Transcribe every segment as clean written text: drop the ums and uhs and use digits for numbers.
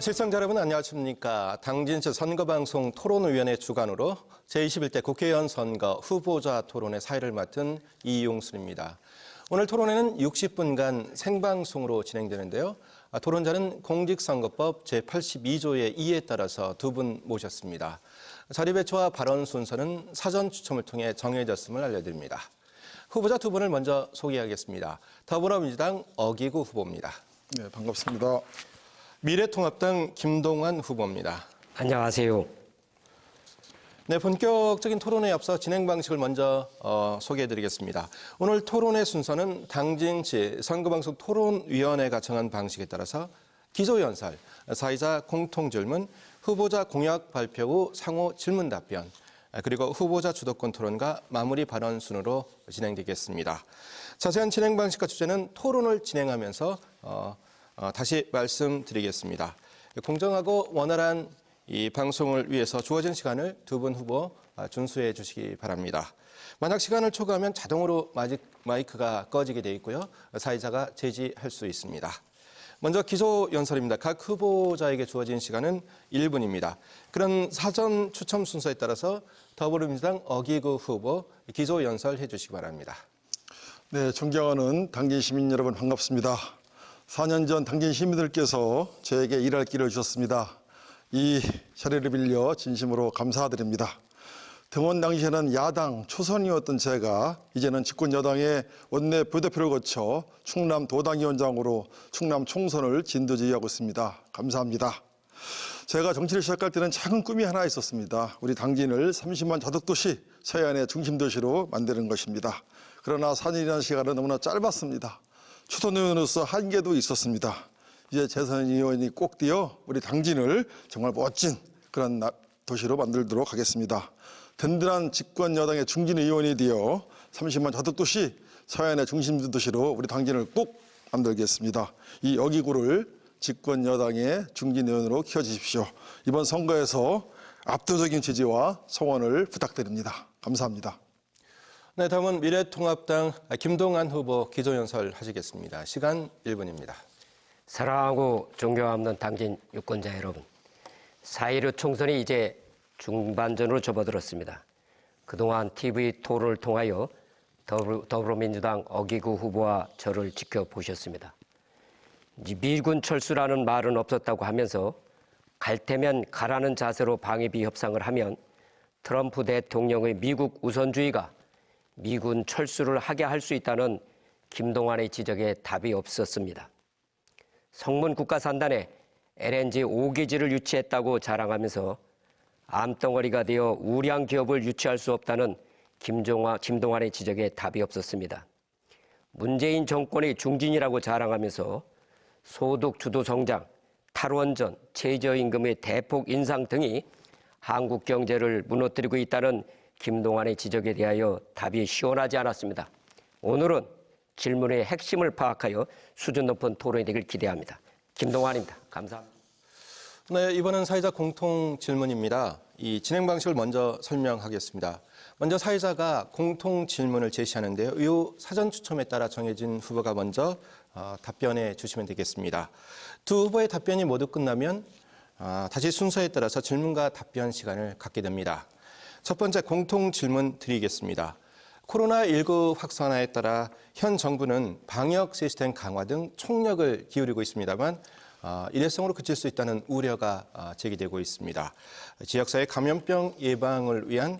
시청자 여러분 안녕하십니까. 당진시 선거방송 토론위원회 주관으로 제21대 국회의원 선거 후보자 토론의 사회를 맡은 이용순입니다. 오늘 토론회는 60분간 생방송으로 진행되는데요. 토론자는 공직선거법 제82조의 2에 따라서 두 분 모셨습니다. 자리 배치와 발언 순서는 사전 추첨을 통해 정해졌음을 알려드립니다. 후보자 두 분을 먼저 소개하겠습니다. 더불어민주당 어기구 후보입니다. 네, 반갑습니다. 미래통합당 김동완 후보입니다. 안녕하세요. 네, 본격적인 토론에 앞서 진행 방식을 먼저 소개해드리겠습니다. 오늘 토론의 순서는 당진시 선거방송 토론위원회가 정한 방식에 따라서 기조연설, 사회자 공통질문, 후보자 공약 발표 후 상호 질문 답변, 그리고 후보자 주도권 토론과 마무리 발언 순으로 진행되겠습니다. 자세한 진행 방식과 주제는 토론을 진행하면서 다시 말씀드리겠습니다. 공정하고 원활한 이 방송을 위해서 주어진 시간을 두 분 후보 준수해 주시기 바랍니다. 만약 시간을 초과하면 자동으로 마이크가 꺼지게 돼 있고요. 사회자가 제지할 수 있습니다. 먼저 기조 연설입니다. 각 후보자에게 주어진 시간은 1분입니다. 그런 사전 추첨 순서에 따라서 더불어민주당 어기구 후보 기조 연설해 주시기 바랍니다. 네, 존경하는 당진 시민 여러분 반갑습니다. 4년 전 당진 시민들께서 저에게 일할 길을 주셨습니다. 이 자리를 빌려 진심으로 감사드립니다. 등원 당시에는 야당 초선이었던 제가 이제는 집권 여당의 원내 부대표를 거쳐 충남 도당위원장으로 충남 총선을 진두지휘하고 있습니다. 감사합니다. 제가 정치를 시작할 때는 작은 꿈이 하나 있었습니다. 우리 당진을 30만 자덕도시 서해안의 중심도시로 만드는 것입니다. 그러나 4년이라는 시간은 너무나 짧았습니다. 초선 의원으로서 한계도 있었습니다. 이제 재선 의원이 꼭 뛰어 우리 당진을 정말 멋진 그런 도시로 만들도록 하겠습니다. 든든한 집권 여당의 중진 의원이 되어 30만 자덕도시 서해안의 중심 도시로 우리 당진을 꼭 만들겠습니다. 이 어기구를 집권 여당의 중진 의원으로 키워주십시오. 이번 선거에서 압도적인 지지와 성원을 부탁드립니다. 감사합니다. 네, 다음은 미래통합당 김동완 후보 기조연설 하시겠습니다. 시간 1분입니다. 사랑하고 존경하는 당진 유권자 여러분, 4.15 총선이 이제 중반전으로 접어들었습니다. 그동안 TV 토론을 통하여 더불어민주당 어기구 후보와 저를 지켜보셨습니다. 미군 철수라는 말은 없었다고 하면서 갈 테면 가라는 자세로 방위비 협상을 하면 트럼프 대통령의 미국 우선주의가 미군 철수를 하게 할 수 있다는 김동완의 지적에 답이 없었습니다. 성문 국가산단에 LNG 5기지를 유치했다고 자랑하면서 암덩어리가 되어 우량 기업을 유치할 수 없다는 김동완의 지적에 답이 없었습니다. 문재인 정권의 중진이라고 자랑하면서 소득 주도 성장, 탈원전, 최저임금의 대폭 인상 등이 한국 경제를 무너뜨리고 있다는 김동완의 지적에 대하여 답이 시원하지 않았습니다. 오늘은 질문의 핵심을 파악하여 수준 높은 토론이 되길 기대합니다. 김동완입니다. 감사합니다. 네, 이번은 사회자 공통 질문입니다. 이 진행 방식을 먼저 설명하겠습니다. 먼저 사회자가 공통 질문을 제시하는데요. 이후 사전 추첨에 따라 정해진 후보가 먼저 답변해 주시면 되겠습니다. 두 후보의 답변이 모두 끝나면 다시 순서에 따라서 질문과 답변 시간을 갖게 됩니다. 첫 번째 공통 질문 드리겠습니다. 코로나19 확산화에 따라 현 정부는 방역 시스템 강화 등 총력을 기울이고 있습니다만 일회성으로 그칠 수 있다는 우려가 제기되고 있습니다. 지역사회 감염병 예방을 위한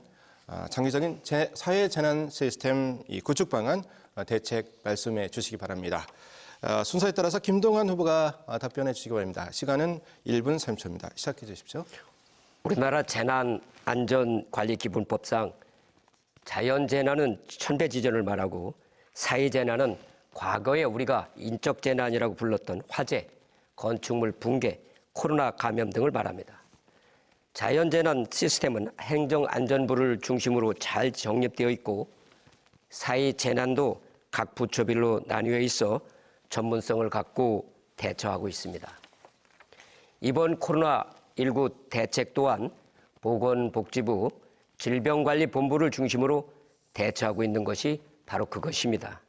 장기적인 사회 재난 시스템 구축 방안 대책 말씀해 주시기 바랍니다. 순서에 따라서 김동완 후보가 답변해 주시기 바랍니다. 시간은 1분 30초입니다. 시작해 주십시오. 우리나라 재난안전관리기본법상 자연재난은 천배지전을 말하고 사회재난은 과거에 우리가 인적재난이라고 불렀던 화재, 건축물 붕괴, 코로나 감염 등을 말합니다. 자연재난 시스템은 행정안전부를 중심으로 잘 정립되어 있고 사회재난도 각 부처별로 나뉘어 있어 전문성을 갖고 대처하고 있습니다. 이번 코로나19 대책 또한 보건복지부 질병관리본부를 중심으로 대처하고 있는 것이 바로 그것입니다.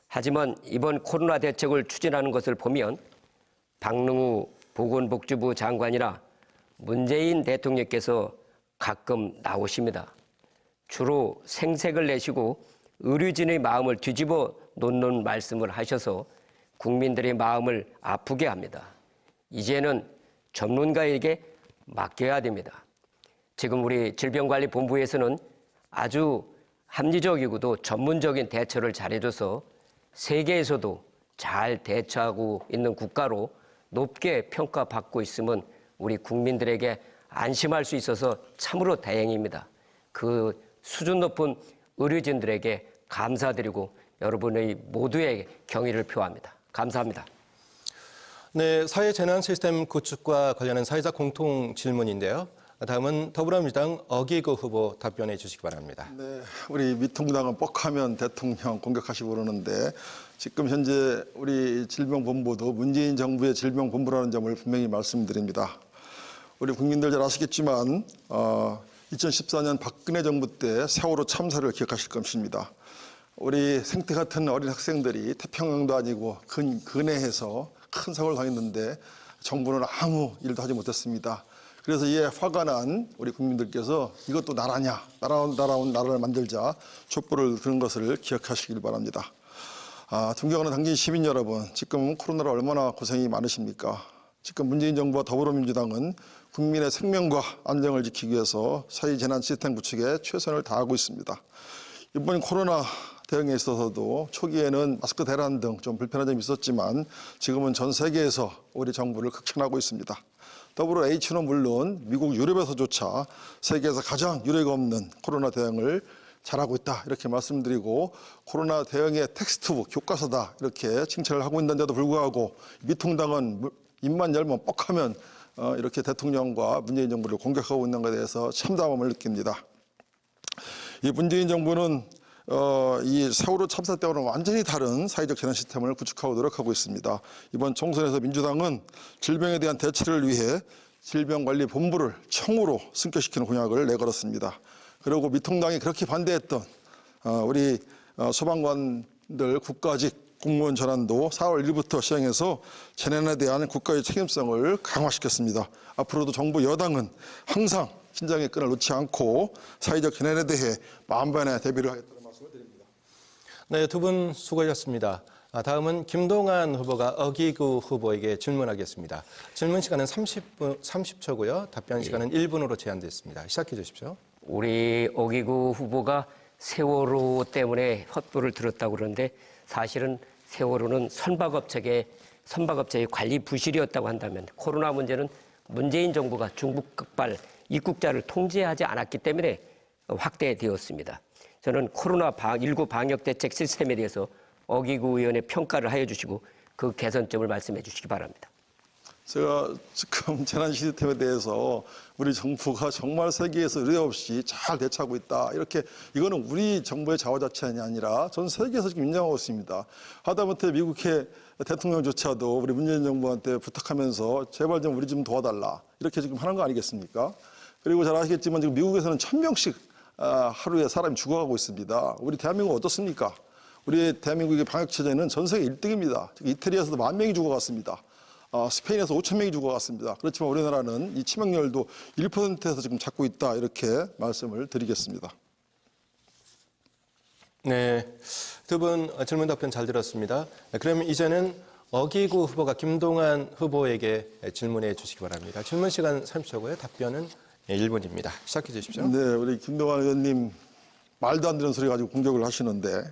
하지만 이번 코로나 대책을 추진하는 것을 보면 박능우 보건복지부 장관이나 문재인 대통령께서 가끔 나오십니다. 주로 생색을 내시고 의료진의 마음을 뒤집어 놓는 말씀을 하셔서 국민들의 마음을 아프게 합니다. 이제는 전문가에게 맡겨야 됩니다. 지금 우리 질병관리본부에서는 아주 합리적이고도 전문적인 대처를 잘해줘서 세계에서도 잘 대처하고 있는 국가로 높게 평가받고 있으면 우리 국민들에게 안심할 수 있어서 참으로 다행입니다. 그 수준 높은 의료진들에게 감사드리고 여러분의 모두의 경의를 표합니다. 감사합니다. 네, 사회재난 시스템 구축과 관련한 사회적 공통 질문인데요. 다음은 더불어민주당 어기구 후보 답변해 주시기 바랍니다. 네, 우리 미통당은 뻑하면 대통령 공격하시고 그러는데 지금 현재 우리 질병본부도 문재인 정부의 질병본부라는 점을 분명히 말씀드립니다. 우리 국민들 잘 아시겠지만 2014년 박근혜 정부 때 세월호 참사를 기억하실 것입니다. 우리 생태 같은 어린 학생들이 태평양도 아니고 근해에서 큰 사고를 당했는데 정부는 아무 일도 하지 못했습니다. 그래서 이에 화가 난 우리 국민들께서 이것도 나라냐, 나라온 나라를 만들자 촛불을 드는 것을 기억하시길 바랍니다. 존경하는 당진 시민 여러분, 지금 코로나로 얼마나 고생이 많으십니까? 지금 문재인 정부와 더불어민주당은 국민의 생명과 안정을 지키기 위해서 사회재난 시스템 구축에 최선을 다하고 있습니다. 이번 코로나 대응에 있어서도 초기에는 마스크 대란 등 좀 불편한 점이 있었지만 지금은 전 세계에서 우리 정부를 극찬하고 있습니다. 더불어 H는 물론 미국 유럽에서조차 세계에서 가장 유례가 없는 코로나 대응을 잘하고 있다 이렇게 말씀드리고 코로나 대응의 텍스트북 교과서다 이렇게 칭찬을 하고 있는데도 불구하고 미통당은 입만 열면 뻑하면 이렇게 대통령과 문재인 정부를 공격하고 있는 것에 대해서 참담함을 느낍니다. 이 문재인 정부는 이 세월호 참사 때와는 완전히 다른 사회적 재난 시스템을 구축하고 노력하고 있습니다. 이번 총선에서 민주당은 질병에 대한 대처를 위해 질병관리본부를 청으로 승격시키는 공약을 내걸었습니다. 그리고 미통당이 그렇게 반대했던 우리 소방관들 국가직 공무원 전환도 4월 1일부터 시행해서 재난에 대한 국가의 책임성을 강화시켰습니다. 앞으로도 정부 여당은 항상 긴장의 끈을 놓지 않고 사회적 재난에 대해 만반의 대비를 하겠다는 말씀을 드립니다. 네, 두 분 수고하셨습니다. 다음은 김동완 후보가 어기구 후보에게 질문하겠습니다. 질문 시간은 30초고요. 답변 시간은 1분으로 제한됐습니다. 시작해 주십시오. 우리 어기구 후보가 세월호 때문에 헛불을 들었다고 그러는데 사실은 세월호는 선박업체의 관리 부실이었다고 한다면 코로나 문제는 문재인 정부가 중국발 입국자를 통제하지 않았기 때문에 확대되었습니다. 저는 코로나19 방역대책 시스템에 대해서 어기구 의원의 평가를 하여 주시고 그 개선점을 말씀해 주시기 바랍니다. 제가 지금 재난 시스템에 대해서 우리 정부가 정말 세계에서 의뢰 없이 잘 대처하고 있다. 이렇게 이거는 우리 정부의 자화자찬이 아니라 전 세계에서 지금 인정하고 있습니다. 하다못해 미국의 대통령조차도 우리 문재인 정부한테 부탁하면서 제발 좀 우리 좀 도와달라. 이렇게 지금 하는 거 아니겠습니까? 그리고 잘 아시겠지만 지금 미국에서는 1000명씩 하루에 사람이 죽어가고 있습니다. 우리 대한민국 어떻습니까? 우리 대한민국의 방역체제는 전 세계 1등입니다. 이태리에서도 10,000명이 죽어갔습니다. 스페인에서 5,000명이 죽어갔습니다. 그렇지만 우리나라는 이 치명률도 1%에서 지금 잡고 있다 이렇게 말씀을 드리겠습니다. 네, 두 분 질문 답변 잘 들었습니다. 그럼 이제는 어기구 후보가 김동완 후보에게 질문해 주시기 바랍니다. 질문 시간 30초고요. 답변은 1분입니다. 시작해 주십시오. 네, 우리 김동완 의원님 말도 안 되는 소리 가지고 공격을 하시는데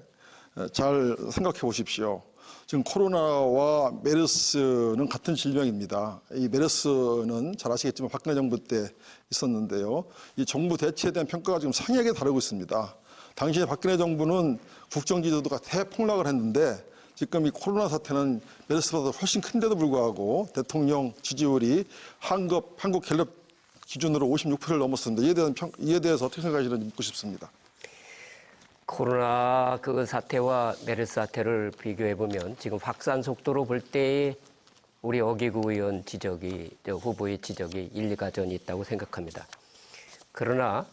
잘 생각해 보십시오. 지금 코로나와 메르스는 같은 질병입니다. 이 메르스는 잘 아시겠지만 박근혜 정부 때 있었는데요. 이 정부 대처에 대한 평가가 지금 상이하게 다르고 있습니다. 당시에 박근혜 정부는 국정 지지도가 대폭락을 했는데 지금 이 코로나 사태는 메르스보다 훨씬 큰데도 불구하고 대통령 지지율이 한국갤럽 기준으로 56%를 넘었습니다. 이에 대해서 어떻게 생각하시는지 묻고 싶습니다. 코로나 그 사태와 메르스 사태를 비교해 보면 지금 확산 속도로 볼 때 우리 어기구 의원 후보의 지적이 일리가 전 있다고 생각합니다. 그러나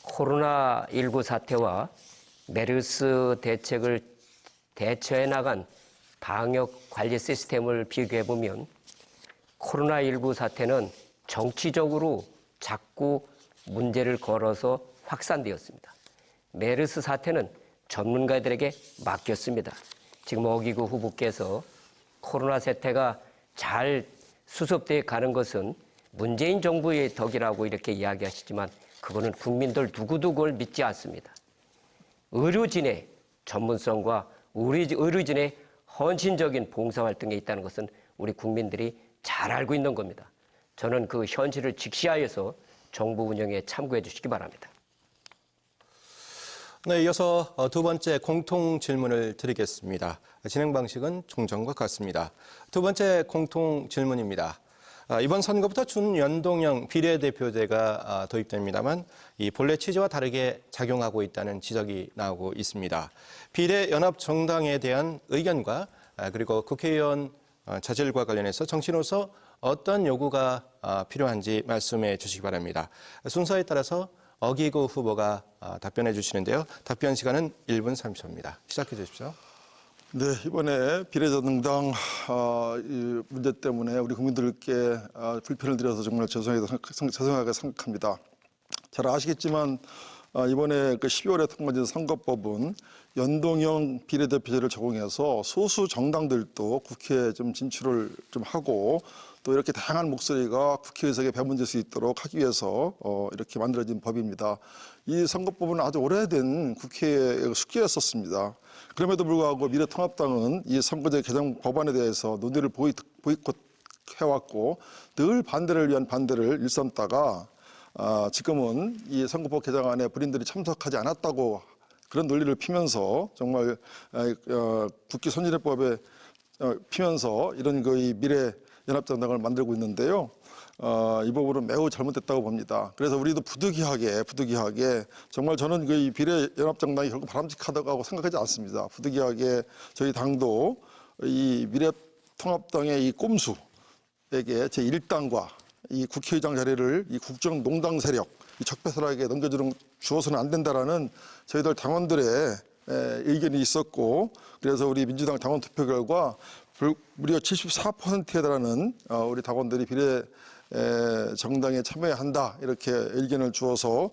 코로나19 사태와 메르스 대책을 대처해 나간 방역 관리 시스템을 비교해 보면 코로나19 사태는 정치적으로 자꾸 문제를 걸어서 확산되었습니다. 메르스 사태는 전문가들에게 맡겼습니다. 지금 어기구 후보께서 코로나 사태가 잘 수습되어 가는 것은 문재인 정부의 덕이라고 이렇게 이야기하시지만 그거는 국민들 누구도 그걸 믿지 않습니다. 의료진의 전문성과 의료진의 헌신적인 봉사활동에 있다는 것은 우리 국민들이 잘 알고 있는 겁니다. 저는 그 현실을 직시하여서 정부 운영에 참고해 주시기 바랍니다. 네, 이어서 두 번째 공통 질문을 드리겠습니다. 진행 방식은 종전과 같습니다. 두 번째 공통 질문입니다. 이번 선거부터 준연동형 비례대표제가 도입됩니다만 이 본래 취지와 다르게 작용하고 있다는 지적이 나오고 있습니다. 비례연합정당에 대한 의견과 그리고 국회의원 자질과 관련해서 정치인으로서 어떤 요구가 필요한지 말씀해 주시기 바랍니다. 순서에 따라서 어기구 후보가 답변해 주시는데요. 답변 시간은 1분 30초입니다. 시작해 주십시오. 네, 이번에 비례정당 문제 때문에 우리 국민들께 불편을 드려서 정말 죄송하게 생각합니다. 잘 아시겠지만 이번에 그 12월에 통과된 선거법은 연동형 비례대표제를 적용해서 소수 정당들도 국회에 좀 진출을 좀 하고 또 이렇게 다양한 목소리가 국회의석에 배분될 수 있도록 하기 위해서 이렇게 만들어진 법입니다. 이 선거법은 아주 오래된 국회의 숙제였었습니다. 그럼에도 불구하고 미래통합당은 이 선거제 개정 법안에 대해서 논의를 보이콧해왔고 늘 반대를 위한 반대를 일삼다가 지금은 이 선거법 개정안에 본인들이 참석하지 않았다고 그런 논리를 피면서 정말 국회 선진화법에 피면서 이런 거의 미래연합정당을 만들고 있는데요. 이 부분은 매우 잘못됐다고 봅니다. 그래서 우리도 부득이하게 정말 저는 그 비례연합정당이 결국 바람직하다고 생각하지 않습니다. 부득이하게 저희 당도 이 미래통합당의 이 꼼수에게 제1당과 이 국회의장 자리를 이 국정농당 세력, 이 적폐세력에게 주어서는 안 된다라는 저희들 당원들의 의견이 있었고, 그래서 우리 민주당 당원 투표 결과 무려 74%에 달하는 우리 당원들이 비례 정당에 참여한다 이렇게 의견을 주어서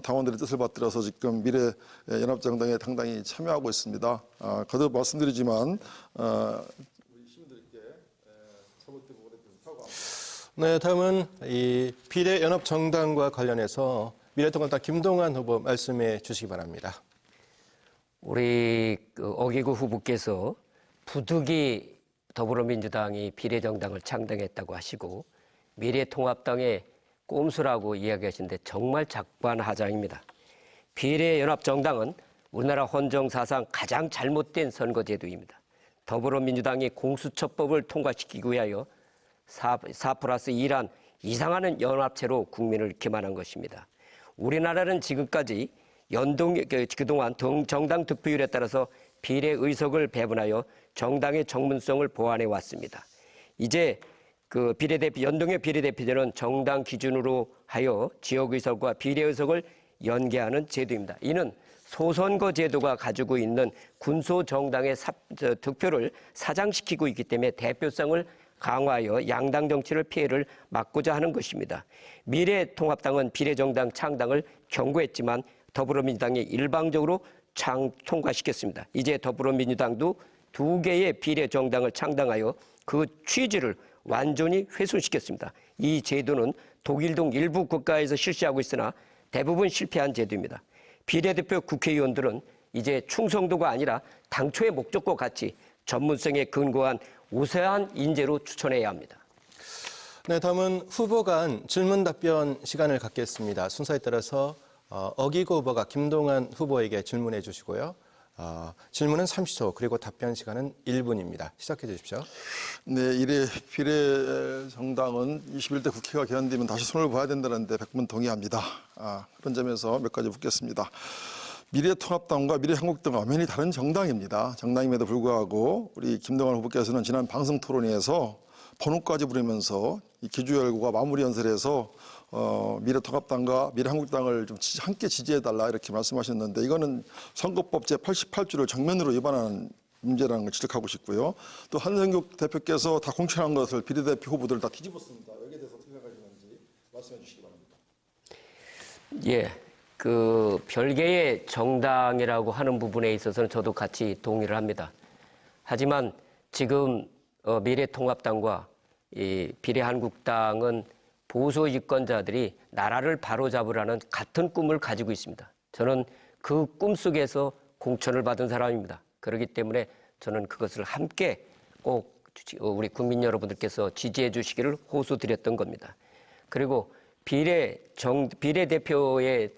당원들의 뜻을 받들어서 지금 미래연합정당에 당당히 참여하고 있습니다. 거듭 말씀드리지만 우리 시민들께 잘못된 부분에 대해서 사과합니다. 네, 다음은 이 비례연합정당과 관련해서 미래통합당 김동완 후보 말씀해 주시기 바랍니다. 우리 어기구 후보께서 부득이 더불어민주당이 비례정당을 창당했다고 하시고 미래통합당의 꼼수라고 이야기하시는데 정말 작반하장입니다. 비례연합정당은 우리나라 헌정사상 가장 잘못된 선거제도입니다. 더불어민주당이 공수처법을 통과시키기 위하여 4+2란 이상하는 연합체로 국민을 기만한 것입니다. 우리나라는 지금까지 그동안 정당 득표율에 따라서 비례의석을 배분하여 정당의 정문성을 보완해 왔습니다. 이제 그 연동형 비례대표제는 정당 기준으로 하여 지역의석과 비례의석을 연계하는 제도입니다. 이는 소선거 제도가 가지고 있는 군소정당의 득표를 사장시키고 있기 때문에 대표성을 강화하여 양당 정치를 피해를 막고자 하는 것입니다. 미래통합당은 비례정당 창당을 경고했지만 더불어민주당이 일방적으로 통과시켰습니다. 이제 더불어민주당도 2개의 비례정당을 창당하여 그 취지를 완전히 훼손시켰습니다. 이 제도는 독일 등 일부 국가에서 실시하고 있으나 대부분 실패한 제도입니다. 비례대표 국회의원들은 이제 충성도가 아니라 당초의 목적과 같이 전문성에 근거한 우세한 인재로 추천해야 합니다. 네, 다음은 후보 간 질문 답변 시간을 갖겠습니다. 순서에 따라서 어기구 후보가 김동완 후보에게 질문해 주시고요. 질문은 30초, 그리고 답변 시간은 1분입니다. 시작해 주십시오. 네, 이래 비례정당은 21대 국회가 개헌되면 다시 손을 봐야 된다는데 100번 동의합니다. 그런 점에서 몇 가지 묻겠습니다. 미래통합당과 미래한국당은 엄연히 다른 정당입니다. 정당임에도 불구하고 우리 김동완 후보께서는 지난 방송 토론회에서 번호까지 부르면서 이 기주열고가 마무리 연설에서 미래통합당과 미래한국당을 좀 함께 지지해달라 이렇게 말씀하셨는데 이거는 선거법 제88조를 정면으로 위반하는 문제라는 걸 지적하고 싶고요. 또 한성규 대표께서 다 공천한 것을 비례대표 후보들 다 뒤집었습니다. 여기에 대해서 어떻게 생각하시는지 말씀해 주시기 바랍니다. 예, 그 별개의 정당이라고 하는 부분에 있어서는 저도 같이 동의를 합니다. 하지만 지금 미래통합당과 이 비례한국당은 보수 유권자들이 나라를 바로잡으라는 같은 꿈을 가지고 있습니다. 저는 그 꿈속에서 공천을 받은 사람입니다. 그렇기 때문에 저는 그것을 함께 꼭 우리 국민 여러분들께서 지지해 주시기를 호소드렸던 겁니다. 그리고 비례대표의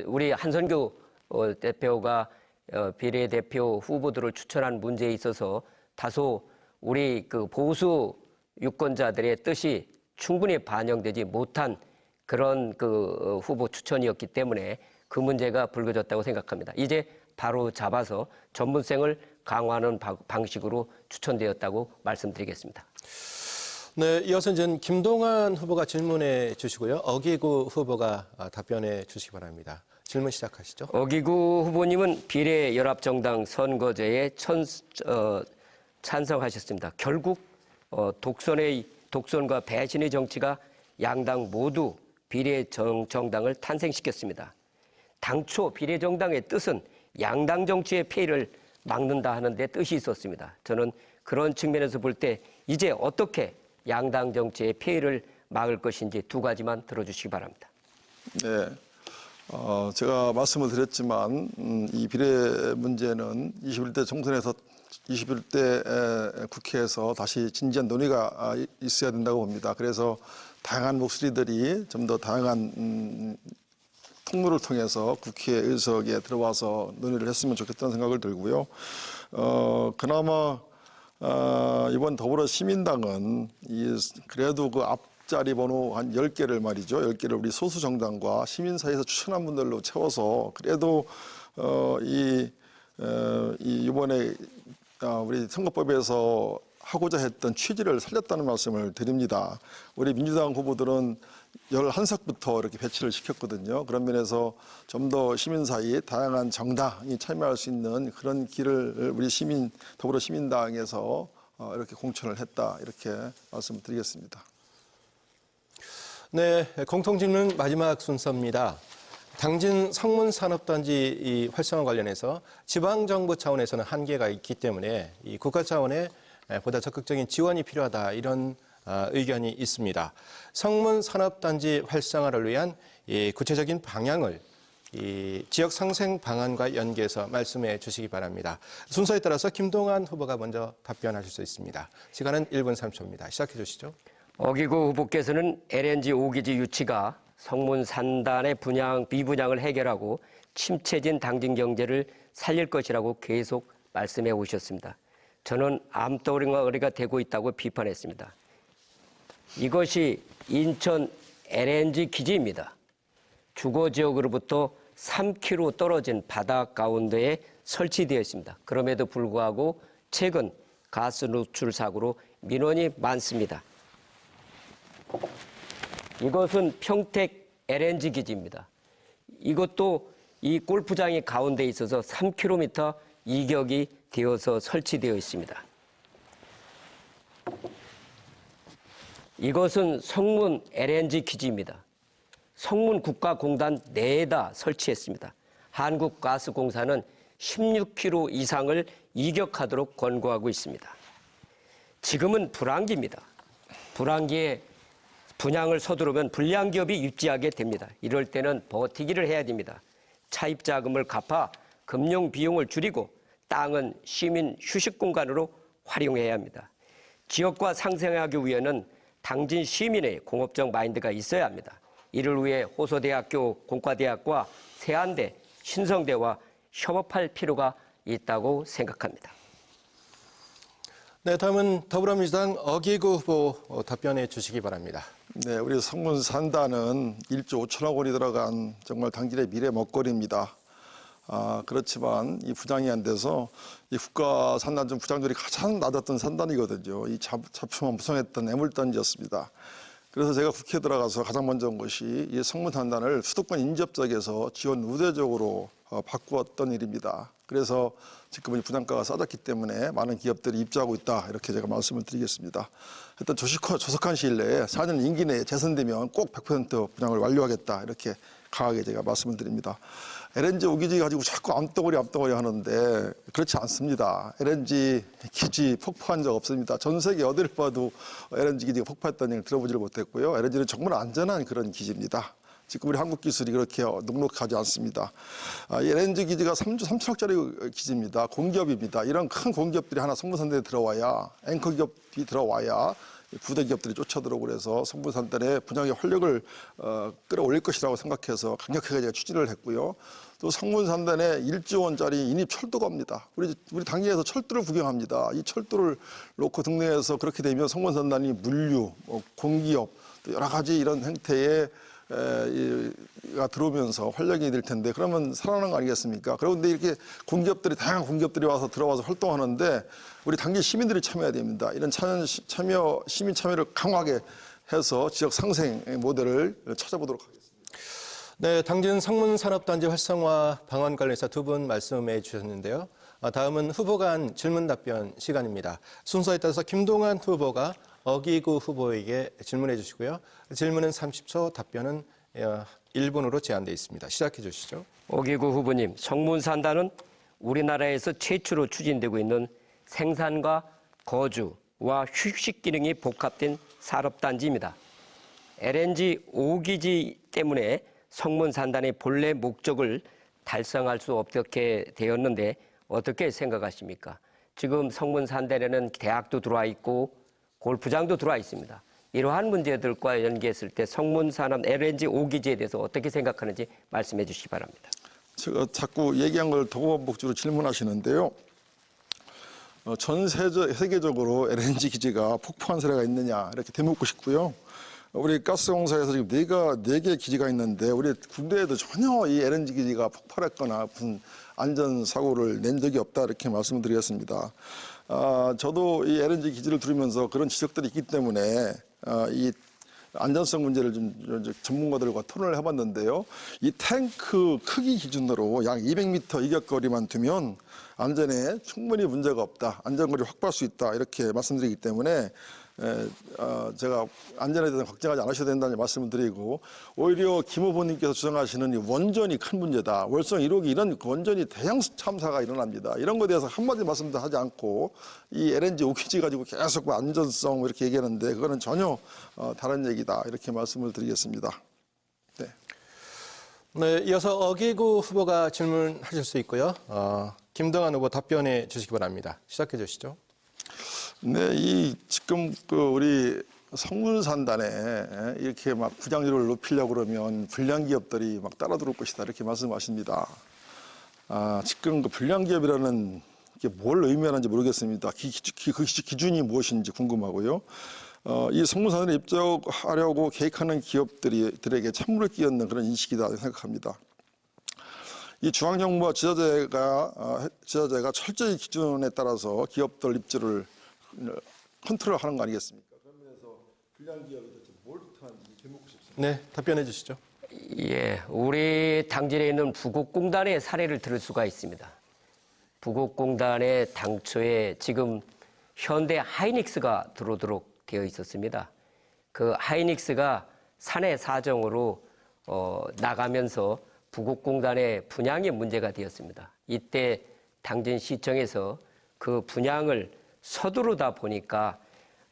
우리 한선규 대표가 비례대표 후보들을 추천한 문제에 있어서 다소 우리 그 보수 유권자들의 뜻이 충분히 반영되지 못한 그런 그 후보 추천이었기 때문에 그 문제가 불거졌다고 생각합니다. 이제 바로 잡아서 전문성을 강화하는 방식으로 추천되었다고 말씀드리겠습니다. 네, 이어서 이제 김동완 후보가 질문해 주시고요. 어기구 후보가 답변해 주시기 바랍니다. 질문 시작하시죠. 어기구 후보님은 비례연합정당 선거제에 찬성하셨습니다. 결국 독선과 배신의 정치가 양당 모두 비례정당을 탄생시켰습니다. 당초 비례정당의 뜻은 양당 정치의 폐해를 막는다 하는 데 뜻이 있었습니다. 저는 그런 측면에서 볼 때 이제 어떻게 양당 정치의 폐해를 막을 것인지 두 가지만 들어주시기 바랍니다. 네, 제가 말씀을 드렸지만 이 비례 문제는 21대 총선에서 21대 국회에서 다시 진지한 논의가 있어야 된다고 봅니다. 그래서 다양한 목소리들이 좀 더 다양한 통로를 통해서 국회 의석에 들어와서 논의를 했으면 좋겠다는 생각을 들고요. 그나마 이번 더불어시민당은 그래도 그 앞자리 번호 한 10개를 말이죠. 10개를 우리 소수정당과 시민사회에서 추천한 분들로 채워서 그래도 이번에 우리 선거법에서 하고자 했던 취지를 살렸다는 말씀을 드립니다. 우리 민주당 후보들은 11석부터 이렇게 배치를 시켰거든요. 그런 면에서 좀 더 시민사회, 다양한 정당이 참여할 수 있는 그런 길을 우리 더불어시민당에서 이렇게 공천을 했다. 이렇게 말씀드리겠습니다. 네, 공통질문 마지막 순서입니다. 당진 성문산업단지 활성화 관련해서 지방정부 차원에서는 한계가 있기 때문에 이 국가 차원의 보다 적극적인 지원이 필요하다 이런 의견이 있습니다. 성문산업단지 활성화를 위한 이 구체적인 방향을 이 지역 상생 방안과 연계해서 말씀해 주시기 바랍니다. 순서에 따라서 김동완 후보가 먼저 답변하실 수 있습니다. 시간은 1분 30초입니다. 시작해 주시죠. 어기구 후보께서는 LNG 5기지 유치가 성문 산단의 미분양을 해결하고 침체진 당진 경제를 살릴 것이라고 계속 말씀해 오셨습니다. 저는 암덩어리가 되고 있다고 비판했습니다. 이것이 인천 LNG 기지입니다. 주거 지역으로부터 3km 떨어진 바다 가운데에 설치되어 있습니다. 그럼에도 불구하고 최근 가스 누출 사고로 민원이 많습니다. 이것은 평택 LNG 기지입니다. 이것도 이 골프장이 가운데 있어서 3km 이격이 되어서 설치되어 있습니다. 이것은 성문 LNG 기지입니다. 성문 국가공단 내에다 설치했습니다. 한국가스공사는 16km 이상을 이격하도록 권고하고 있습니다. 지금은 불황기입니다. 불황기에 분양을 서두르면 불량기업이 유지하게 됩니다. 이럴 때는 버티기를 해야 됩니다. 차입 자금을 갚아 금융 비용을 줄이고 땅은 시민 휴식 공간으로 활용해야 합니다. 지역과 상생하기 위해는 당진 시민의 공업적 마인드가 있어야 합니다. 이를 위해 호서대학교 공과대학과 세안대, 신성대와 협업할 필요가 있다고 생각합니다. 네, 다음은 더불어민주당 어기구 후보 답변해 주시기 바랍니다. 네, 우리 성문 산단은 1조 5천억 원이 들어간 정말 당진의 미래 먹거리입니다. 그렇지만 이 부장이 안 돼서 이 국가 산단 중 부장률이 가장 낮았던 산단이거든요. 이 잡초만 무성했던 애물단지였습니다. 그래서 제가 국회에 들어가서 가장 먼저 한 것이 이 성문 산단을 수도권 인접 지역에서 지원 우대적으로 바꾸었던 일입니다. 그래서 지금은 분양가가 싸졌기 때문에 많은 기업들이 입주하고 있다. 이렇게 제가 말씀을 드리겠습니다. 일단 조속한 시일 내에 4년 임기 내에 재선되면 꼭 100% 분양을 완료하겠다. 이렇게 강하게 제가 말씀을 드립니다. LNG 오기지 가지고 자꾸 암덩어리 하는데 그렇지 않습니다. LNG 기지 폭파한 적 없습니다. 전 세계 어디를 봐도 LNG 기지가 폭파했다는 얘기를 들어보지를 못했고요. LNG는 정말 안전한 그런 기지입니다. 지금 우리 한국 기술이 그렇게 넉넉하지 않습니다. 이 LNG 기지가 3천억짜리 기지입니다. 공기업입니다. 이런 큰 공기업들이 하나 성문산대에 들어와야, 앵커 기업이 들어와야 부대 기업들이 쫓아들어오고 그래서 성문산단의 분양의 활력을 끌어올릴 것이라고 생각해서 강력하게 제가 추진을 했고요. 또 성문산단에 1조 원짜리 인입 철도가입니다. 우리 당에서 철도를 구경합니다. 이 철도를 놓고 등록해서 그렇게 되면 성문산단이 물류, 공기업, 또 여러 가지 이런 형태의 가 들어오면서 활력이 될 텐데 그러면 살아나는 거 아니겠습니까? 그런데 이렇게 다양한 공기업들이 들어와서 활동하는데 우리 당진 시민들이 참여해야 됩니다. 이런 시민 참여를 강하게 해서 지역 상생 모델을 찾아보도록 하겠습니다. 네, 당진 성문산업단지 활성화 방안 관련해서 두 분 말씀해 주셨는데요. 다음은 후보 간 질문 답변 시간입니다. 순서에 따라서 김동완 후보가 어기구 후보에게 질문해 주시고요. 질문은 30초, 답변은 1분으로 제한되어 있습니다. 시작해 주시죠. 어기구 후보님, 성문산단은 우리나라에서 최초로 추진되고 있는 생산과 거주와 휴식 기능이 복합된 산업단지입니다. LNG 5기지 때문에 성문산단의 본래 목적을 달성할 수 없게 되었는데 어떻게 생각하십니까? 지금 성문산단에는 대학도 들어와 있고 골프장도 들어와 있습니다. 이러한 문제들과 연계했을 때 성문산업 LNG 5기지에 대해서 어떻게 생각하는지 말씀해 주시기 바랍니다. 제가 자꾸 얘기한 걸 도구반복적으로 질문하시는데요. 전 세계적으로 LNG 기지가 폭포한 사례가 있느냐 이렇게 되묻고 싶고요. 우리 가스공사에서 지금 네 개 기지가 있는데 우리 군대에도 전혀 이 LNG 기지가 폭발했거나 무슨 안전사고를 낸 적이 없다 이렇게 말씀드리겠습니다. 저도 이 LNG 기지를 들으면서 그런 지적들이 있기 때문에 이 안전성 문제를 좀 전문가들과 토론을 해봤는데요. 이 탱크 크기 기준으로 약 200m 이격거리만 두면 안전에 충분히 문제가 없다. 안전거리를 확보할 수 있다. 이렇게 말씀드리기 때문에 제가 안전에 대해서 걱정하지 않으셔도 된다는 말씀을 드리고 오히려 김 후보님께서 주장하시는 이 원전이 큰 문제다. 월성 1호기 이런 원전이 대형 참사가 일어납니다. 이런 것에 대해서 한마디 말씀도 하지 않고 이 LNG 오기지 가지고 계속 안전성 이렇게 얘기하는데 그거는 전혀 다른 얘기다. 이렇게 말씀을 드리겠습니다. 네. 네, 이어서 어기구 후보가 질문하실 수 있고요. 김동완 후보 답변해 주시기 바랍니다. 시작해 주시죠. 네, 지금 우리 성문산단에 이렇게 막 분양률을 높이려고 그러면 불량 기업들이 막 따라 들어올 것이다 이렇게 말씀하십니다. 지금 그 불량 기업이라는 게 뭘 의미하는지 모르겠습니다. 그 기준이 무엇인지 궁금하고요. 이 성문산단에 입주하려고 계획하는 기업들에게 찬물을 끼얹는 그런 인식이다 생각합니다. 이 중앙정부와 지자체가 철저히 기준에 따라서 기업들 입주를 컨트롤하는 거 아니겠습니까? 그런 면에서 불량 기업이 대체 뭘 뜻하는지 되묻고 싶습니다. 네, 답변해 주시죠. 예, 우리 당진에 있는 부곡공단의 사례를 들을 수가 있습니다. 부곡공단의 당초에 지금 현대 하이닉스가 들어오도록 되어 있었습니다. 그 하이닉스가 사내 사정으로 나가면서 부곡공단의 분양이 문제가 되었습니다. 이때 당진시청에서 그 분양을 서두르다 보니까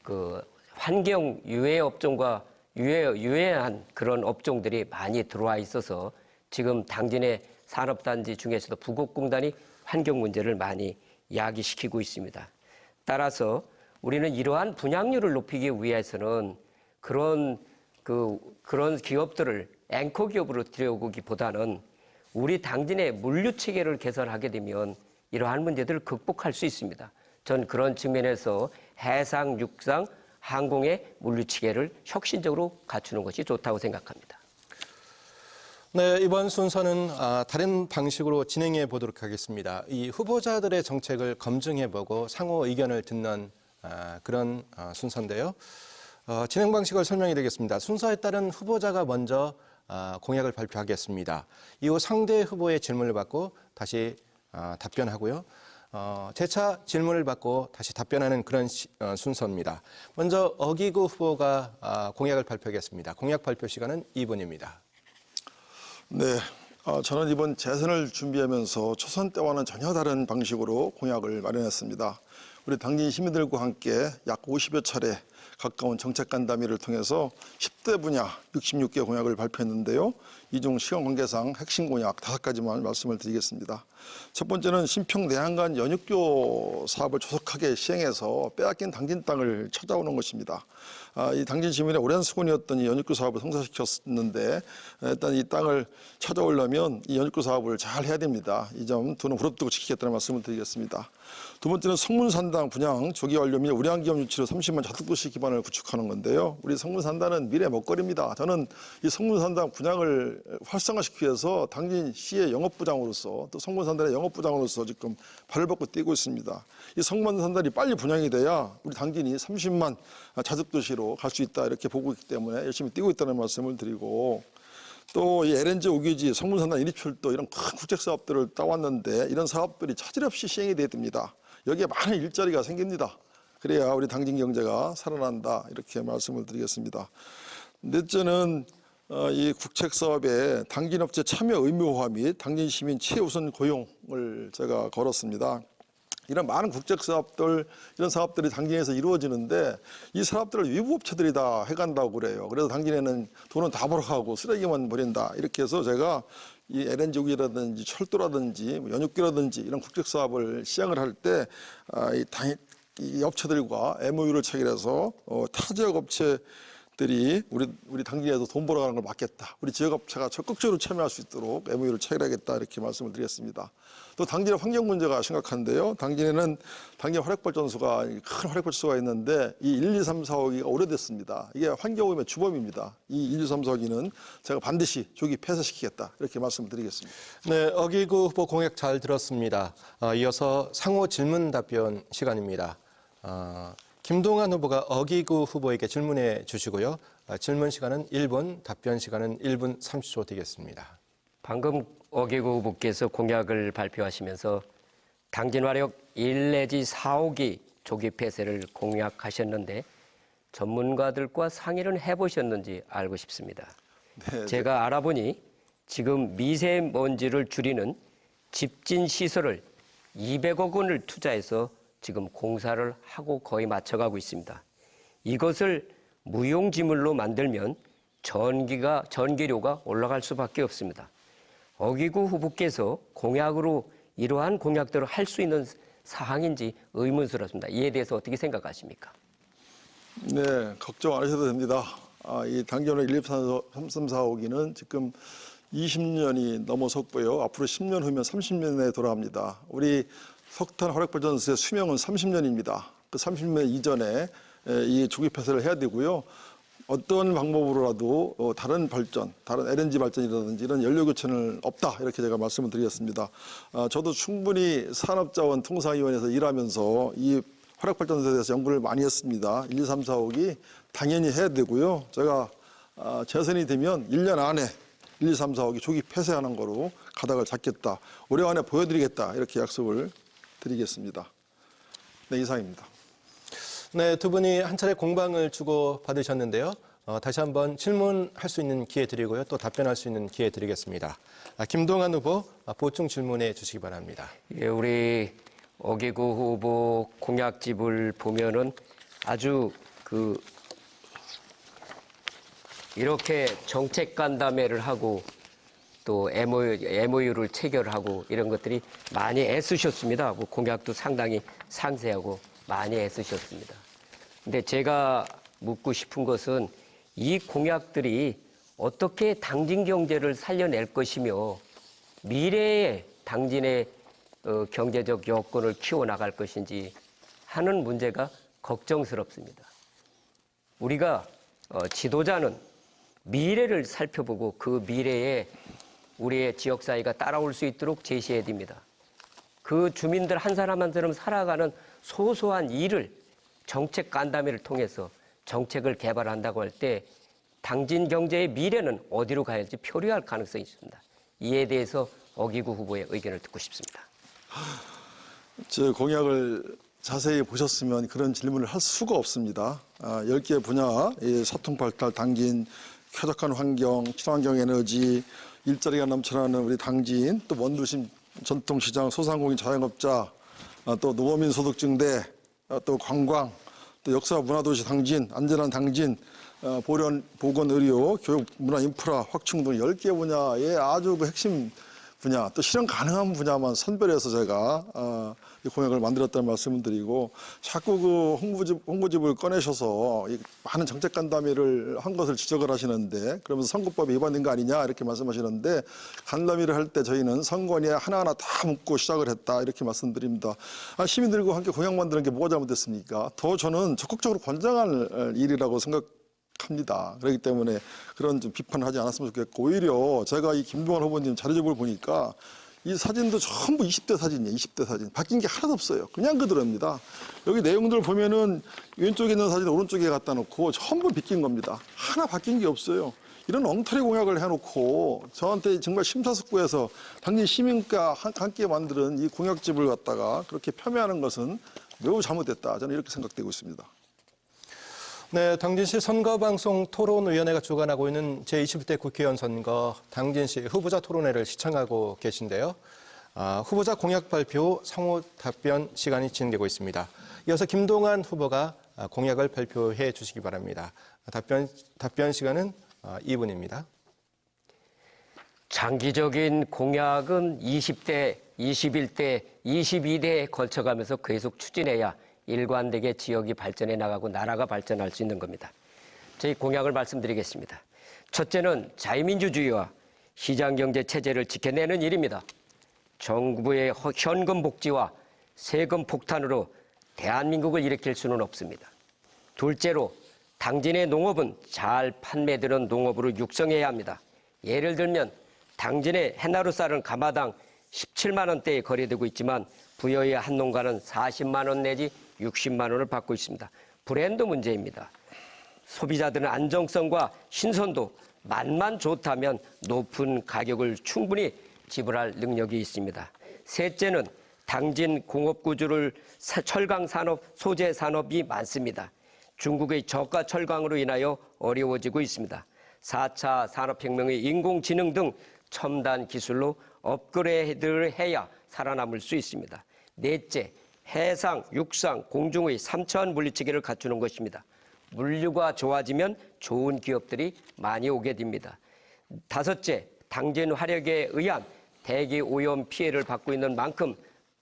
그 환경 유해 업종과 유해한 그런 업종들이 많이 들어와 있어서 지금 당진의 산업단지 중에서도 부곡공단이 환경 문제를 많이 야기시키고 있습니다. 따라서 우리는 이러한 분양률을 높이기 위해서는 그런 기업들을 앵커 기업으로 들여오기보다는 우리 당진의 물류 체계를 개선하게 되면 이러한 문제들을 극복할 수 있습니다. 전 그런 측면에서 해상, 육상, 항공의 물류 체계를 혁신적으로 갖추는 것이 좋다고 생각합니다. 네, 이번 순서는 다른 방식으로 진행해 보도록 하겠습니다. 이 후보자들의 정책을 검증해보고 상호 의견을 듣는 그런 순서인데요. 진행 방식을 설명해 드리겠습니다. 순서에 따른 후보자가 먼저 공약을 발표하겠습니다. 이후 상대 후보의 질문을 받고 다시 답변하고요. 재차 질문을 받고 다시 답변하는 그런 순서입니다. 먼저 어기구 후보가 공약을 발표하겠습니다. 공약 발표 시간은 2분입니다. 네, 저는 이번 재선을 준비하면서 초선 때와는 전혀 다른 방식으로 공약을 마련했습니다. 우리 당진 시민들과 함께 약 50여 차례 가까운 정책 간담회를 통해서 10대 분야 66개 공약을 발표했는데요. 이 중 시간 관계상 핵심 공약 5가지만 말씀을 드리겠습니다. 첫 번째는 신평 내한간 연육교 사업을 조속하게 시행해서 빼앗긴 당진 땅을 찾아오는 것입니다. 이 당진 시민의 오랜 수건이었던 이 연육교 사업을 성사시켰는데 일단 이 땅을 찾아오려면 이 연육교 사업을 잘 해야 됩니다. 이 점 두 눈 부릅뜨고 지키겠다는 말씀을 드리겠습니다. 두 번째는 성문산당 분양 조기 완료 및 우량기업 유치로 30만 자득도시 기반을 구축하는 건데요. 우리 성문산당은 미래 먹거리입니다. 저는 이 성문산당 분양을 활성화시키기 위해서 당진시의 영업부장으로서 또 성문산당의 영업부장으로서 지금 발을 뻗고 뛰고 있습니다. 이 성문산당이 빨리 분양이 돼야 우리 당진이 30만 자득도시로 갈 수 있다 이렇게 보고 있기 때문에 열심히 뛰고 있다는 말씀을 드리고 또 이 LNG 오기지, 성문산당 인입출도 이런 큰 국책 사업들을 따왔는데 이런 사업들이 차질 없이 시행이 돼야 됩니다. 여기에 많은 일자리가 생깁니다. 그래야 우리 당진 경제가 살아난다 이렇게 말씀을 드리겠습니다. 넷째는 이 국책 사업에 당진업체 참여 의무화 및 당진 시민 최우선 고용을 제가 걸었습니다. 이런 많은 국책 사업들, 이런 사업들이 당진에서 이루어지는데 이 사업들을 위부 업체들이 다 해간다고 그래요. 그래서 당진에는 돈은 다 벌어가고 쓰레기만 버린다. 이렇게 해서 제가 이 LNG국이라든지 철도라든지 연육기라든지 이런 국책 사업을 시행을 할 때 이 업체들과 MOU를 체결해서 타 지역 업체들이 우리 당진에서 돈 벌어가는 걸 막겠다. 우리 지역업체가 적극적으로 참여할 수 있도록 MOU를 체결하겠다 이렇게 말씀을 드리겠습니다. 또 당진의 환경 문제가 심각한데요. 당진에는 당진 화력발전소가 큰 화력발전소가 있는데 이 1, 2, 3, 4호기가 오래됐습니다. 이게 환경오염의 주범입니다. 이 1, 2, 3, 4호기는 제가 반드시 조기 폐쇄시키겠다 이렇게 말씀드리겠습니다. 네, 어기구 후보 공약 잘 들었습니다. 이어서 상호 질문 답변 시간입니다. 김동완 후보가 어기구 후보에게 질문해 주시고요. 질문 시간은 1분, 답변 시간은 1분 30초 되겠습니다. 방금 어기구 후보께서 공약을 발표하시면서 당진화력 1 내지 4호기 조기 폐쇄를 공약하셨는데 전문가들과 상의를 해보셨는지 알고 싶습니다. 네, 제가 알아보니 지금 미세먼지를 줄이는 집진 시설을 200억 원을 투자해서 지금 공사를 하고 거의 마쳐가고 있습니다. 이것을 무용지물로 만들면 전기료가 올라갈 수밖에 없습니다. 어기구 후보께서 공약으로 이러한 공약들을 할 수 있는 사항인지 의문스럽습니다. 이에 대해서 어떻게 생각하십니까? 네, 걱정 안 하셔도 됩니다. 이 당진의 1, 2, 3, 4호기는 지금 20년이 넘어섰고요. 앞으로 10년 후면 30년에 돌아갑니다. 우리 석탄 화력발전소의 수명은 30년입니다. 그 30년 이전에 이 조기 폐쇄를 해야 되고요. 어떤 방법으로라도 다른 발전, 다른 LNG 발전이라든지 이런 연료 교체는 없다 이렇게 제가 말씀을 드리겠습니다. 저도 충분히 산업자원 통상위원회에서 일하면서 이 화력발전소에 대해서 연구를 많이 했습니다. 1, 2, 3, 4호기 당연히 해야 되고요. 제가 재선이 되면 1년 안에 1, 2, 3, 4호기 조기 폐쇄하는 거로 가닥을 잡겠다. 올해 안에 보여드리겠다 이렇게 약속을 드리겠습니다. 네, 이상입니다. 네, 두 분이 한 차례 공방을 주고 받으셨는데요. 다시 한번 질문할 수 있는 기회 드리고요. 또 답변할 수 있는 기회 드리겠습니다. 김동완 후보 보충 질문해 주시기 바랍니다. 예, 우리 어기구 후보 공약집을 보면은 아주 이렇게 정책 간담회를 하고 또 MOU를 체결하고 이런 것들이 많이 애쓰셨습니다. 공약도 상당히 상세하고 많이 애쓰셨습니다. 근데 제가 묻고 싶은 것은 이 공약들이 어떻게 당진 경제를 살려낼 것이며 미래의 당진의 경제적 여건을 키워나갈 것인지 하는 문제가 걱정스럽습니다. 우리가 지도자는 미래를 살펴보고 그 미래에 우리의 지역사회가 따라올 수 있도록 제시해야 됩니다. 그 주민들 한 사람 한 사람 살아가는 소소한 일을 정책 간담회를 통해서 정책을 개발한다고 할 때 당진 경제의 미래는 어디로 가야 할지 표류할 가능성이 있습니다. 이에 대해서 어기구 후보의 의견을 듣고 싶습니다. 제 공약을 자세히 보셨으면 그런 질문을 할 수가 없습니다. 10개 분야, 사통 발달, 당진, 쾌적한 환경, 친환경 에너지, 일자리가 넘쳐나는 우리 당진, 또 원도심 전통시장, 소상공인 자영업자, 또 노어민 소득 증대, 또 관광, 또 역사 문화도시 당진, 안전한 당진, 보건 의료, 교육 문화 인프라 확충 등 10개 분야의 아주 그 핵심 분야, 또 실현 가능한 분야만 선별해서 제가 이 공약을 만들었다는 말씀을 드리고, 자꾸 그 홍보집을 꺼내셔서 많은 정책 간담회를 한 것을 지적을 하시는데, 그러면서 선거법에 위반된 거 아니냐 이렇게 말씀하시는데, 간담회를 할 때 저희는 선거에 하나하나 다 묻고 시작을 했다 이렇게 말씀드립니다. 시민들과 함께 공약 만드는 게 뭐가 잘못됐습니까? 더 저는 적극적으로 권장할 일이라고 합니다. 그렇기 때문에 그런 좀 비판을 하지 않았으면 좋겠고, 오히려 제가 이 김동완 후보님 자료집을 보니까 이 사진도 전부 20대 사진이에요. 20대 사진. 바뀐 게 하나도 없어요. 그냥 그대로입니다. 여기 내용들 보면은 왼쪽에 있는 사진 오른쪽에 갖다 놓고 전부 비낀 겁니다. 하나 바뀐 게 없어요. 이런 엉터리 공약을 해놓고 저한테 정말 심사숙고해서 당연히 시민과 함께 만드는 이 공약집을 갖다가 그렇게 폄훼하는 것은 매우 잘못됐다. 저는 이렇게 생각되고 있습니다. 네, 당진시 선거방송 토론위원회가 주관하고 있는 제21대 국회의원 선거 당진시 후보자 토론회를 시청하고 계신데요. 후보자 공약 발표 상호 답변 시간이 진행되고 있습니다. 이어서 김동완 후보가 공약을 발표해 주시기 바랍니다. 답변 시간은 2분입니다. 장기적인 공약은 20대, 21대, 22대에 걸쳐가면서 계속 추진해야 일관되게 지역이 발전해 나가고 나라가 발전할 수 있는 겁니다. 저희 공약을 말씀드리겠습니다. 첫째는 자유민주주의와 시장경제 체제를 지켜내는 일입니다. 정부의 현금 복지와 세금 폭탄으로 대한민국을 일으킬 수는 없습니다. 둘째로 당진의 농업은 잘 판매되는 농업으로 육성해야 합니다. 예를 들면 당진의 해나루 쌀은 가마당 17만 원대에 거래되고 있지만 부여의 한 농가는 40만 원 내지 60만 원을 받고 있습니다. 브랜드 문제입니다. 소비자들은 안정성과 신선도, 맛만 좋다면 높은 가격을 충분히 지불할 능력이 있습니다. 셋째는 당진 공업구조를 철강 산업, 소재 산업이 많습니다. 중국의 저가 철강으로 인하여 어려워지고 있습니다. 4차 산업혁명의 인공지능 등 첨단 기술로 업그레이드를 해야 살아남을 수 있습니다. 넷째, 해상, 육상, 공중의 3차원 물리체계를 갖추는 것입니다. 물류가 좋아지면 좋은 기업들이 많이 오게 됩니다. 다섯째, 당진 화력에 의한 대기 오염 피해를 받고 있는 만큼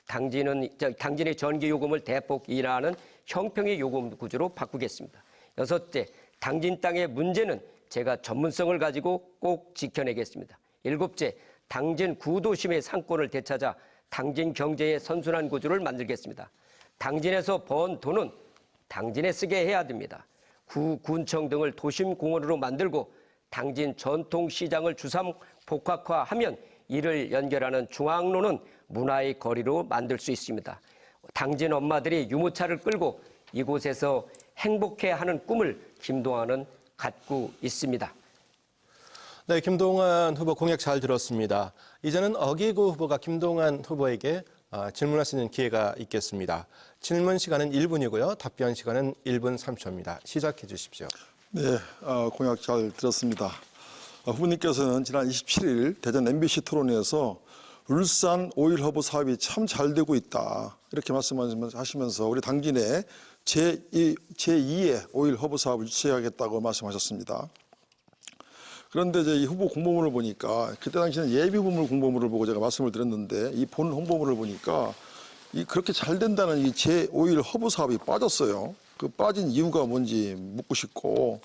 당진의 전기 요금을 대폭 인하하는 형평의 요금 구조로 바꾸겠습니다. 여섯째, 당진 땅의 문제는 제가 전문성을 가지고 꼭 지켜내겠습니다. 일곱째, 당진 구도심의 상권을 되찾아 당진 경제의 선순환 구조를 만들겠습니다. 당진에서 번 돈은 당진에 쓰게 해야 됩니다. 구, 군청 등을 도심 공원으로 만들고 당진 전통시장을 주상 복합화하면 이를 연결하는 중앙로는 문화의 거리로 만들 수 있습니다. 당진 엄마들이 유모차를 끌고 이곳에서 행복해하는 꿈을 김동완은 갖고 있습니다. 네, 김동완 후보 공약 잘 들었습니다. 이제는 어기구 후보가 김동완 후보에게 질문할 수 있는 기회가 있겠습니다. 질문 시간은 1분이고요. 답변 시간은 1분 3초입니다. 시작해 주십시오. 네, 공약 잘 들었습니다. 후보님께서는 지난 27일 대전 MBC 토론회에서 울산 오일 허브 사업이 참 잘 되고 있다 이렇게 말씀하시면서 우리 당진에 제2의 오일 허브 사업을 유치하겠다고 말씀하셨습니다. 그런데 이제 이 후보 공보문을 보니까 그때 당시에는 예비후보물 공보문을 보고 제가 말씀을 드렸는데 이 본 홍보문을 보니까 이 그렇게 잘 된다는 이 제5일 허브 사업이 빠졌어요. 그 빠진 이유가 뭔지 묻고 싶고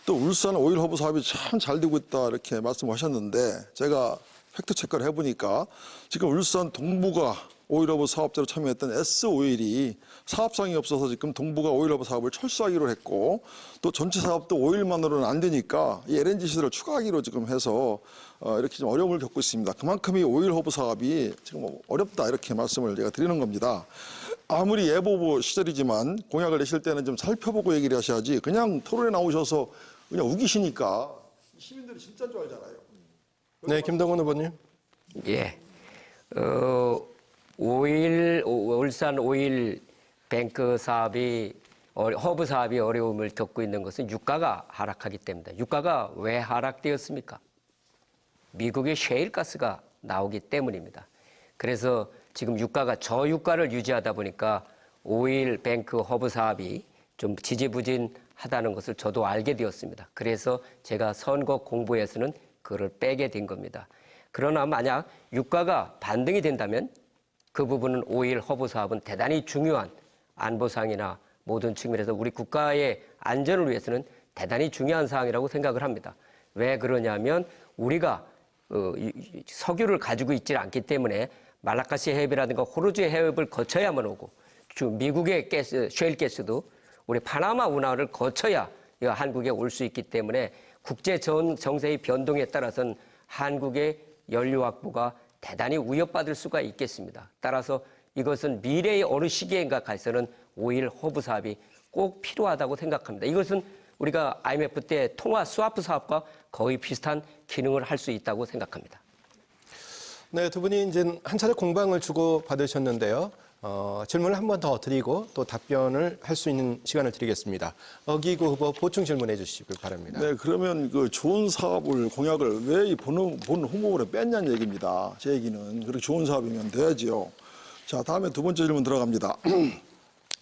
또 울산 오일 허브 사업이 참 잘 되고 있다 이렇게 말씀하셨는데 제가 팩트 체크를 해보니까 지금 울산 동부가 오일허브 사업자로 참여했던 S오일이 사업상이 없어서 지금 동부가 오일허브 사업을 철수하기로 했고 또 전체 사업도 오일만으로는 안 되니까 이 LNG 시설을 추가하기로 지금 해서 이렇게 좀 어려움을 겪고 있습니다. 그만큼 이 오일허브 사업이 지금 어렵다 이렇게 말씀을 제가 드리는 겁니다. 아무리 예보보 시절이지만 공약을 내실 때는 좀 살펴보고 얘기를 하셔야지 그냥 토론에 나오셔서 그냥 우기시니까 시민들이 진짜인 줄 알잖아요. 네, 김동완 후보님. 예. 울산 오일 뱅크 사업이 허브 사업이 어려움을 겪고 있는 것은 유가가 하락하기 때문입니다. 유가가 왜 하락되었습니까? 미국의 셰일가스가 나오기 때문입니다. 그래서 지금 유가가 저유가를 유지하다 보니까 오일 뱅크 허브 사업이 좀 지지부진하다는 것을 저도 알게 되었습니다. 그래서 제가 선거 공보에서는 그걸 빼게 된 겁니다. 그러나 만약 유가가 반등이 된다면 그 부분은 오일 허브 사업은 대단히 중요한 안보상이나 모든 측면에서 우리 국가의 안전을 위해서는 대단히 중요한 사항이라고 생각을 합니다. 왜 그러냐면 우리가 석유를 가지고 있지 않기 때문에 말라카시 해협이라든가 호르주 해협을 거쳐야만 오고 미국의 가스, 셰일가스도 우리 파나마 운하를 거쳐야 한국에 올 수 있기 때문에 국제 정세의 변동에 따라서는 한국의 연료 확보가 대단히 위협받을 수가 있겠습니다. 따라서 이것은 미래의 어느 시기인가 가서는 오일 허브 사업이 꼭 필요하다고 생각합니다. 이것은 우리가 IMF 때 통화 스와프 사업과 거의 비슷한 기능을 할 수 있다고 생각합니다. 네, 두 분이 이제 한 차례 공방을 주고 받으셨는데요. 질문을 한 번 더 드리고 또 답변을 할 수 있는 시간을 드리겠습니다. 어기구 후보 보충 질문해 주시길 바랍니다. 네, 그러면 그 좋은 사업을 공약을 왜 이 본 후보로 뺐냐는 얘기입니다. 제 얘기는 그렇게 좋은 사업이면 돼야지요. 자, 다음에 두 번째 질문 들어갑니다.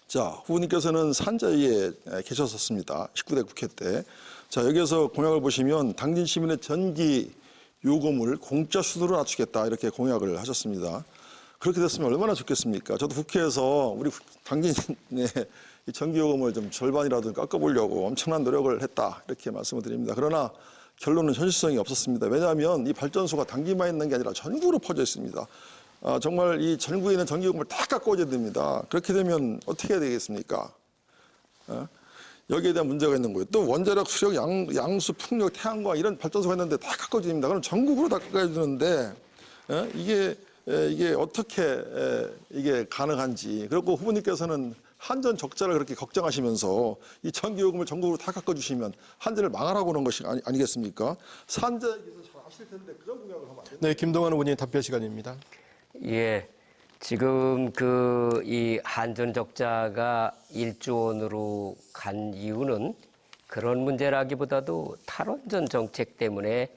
자, 후보님께서는 산자위에 계셨었습니다. 19대 국회 때. 자, 여기에서 공약을 보시면 당진 시민의 전기 요금을 공짜 수수료로 낮추겠다 이렇게 공약을 하셨습니다. 그렇게 됐으면 얼마나 좋겠습니까? 저도 국회에서 우리 당진의 이 전기요금을 좀 절반이라도 깎아보려고 엄청난 노력을 했다 이렇게 말씀을 드립니다. 그러나 결론은 현실성이 없었습니다. 왜냐하면 이 발전소가 당진만 있는 게 아니라 전국으로 퍼져 있습니다. 정말 이 전국에 있는 전기요금을 다 깎아줘야 됩니다. 그렇게 되면 어떻게 해야 되겠습니까? 여기에 대한 문제가 있는 거예요. 또 원자력, 수력, 양수, 풍력, 태양광 이런 발전소가 있는데 다 깎아줍니다. 그럼 전국으로 다 깎아주는데 이게 어떻게 이게 가능한지. 그리고 후보님께서는 한전 적자를 그렇게 걱정하시면서 이 전기요금을 전국으로 다 깎아주시면 한전을 망하라고 그런 것이 아니겠습니까? 산자에 대해서 잘 아실 텐데 그런 공약을 하면 안 됩니다. 네, 김동완 후보님 답변 시간입니다. 예. 지금 이 한전 적자가 1조 원으로 간 이유는 그런 문제라기보다도 탈원전 정책 때문에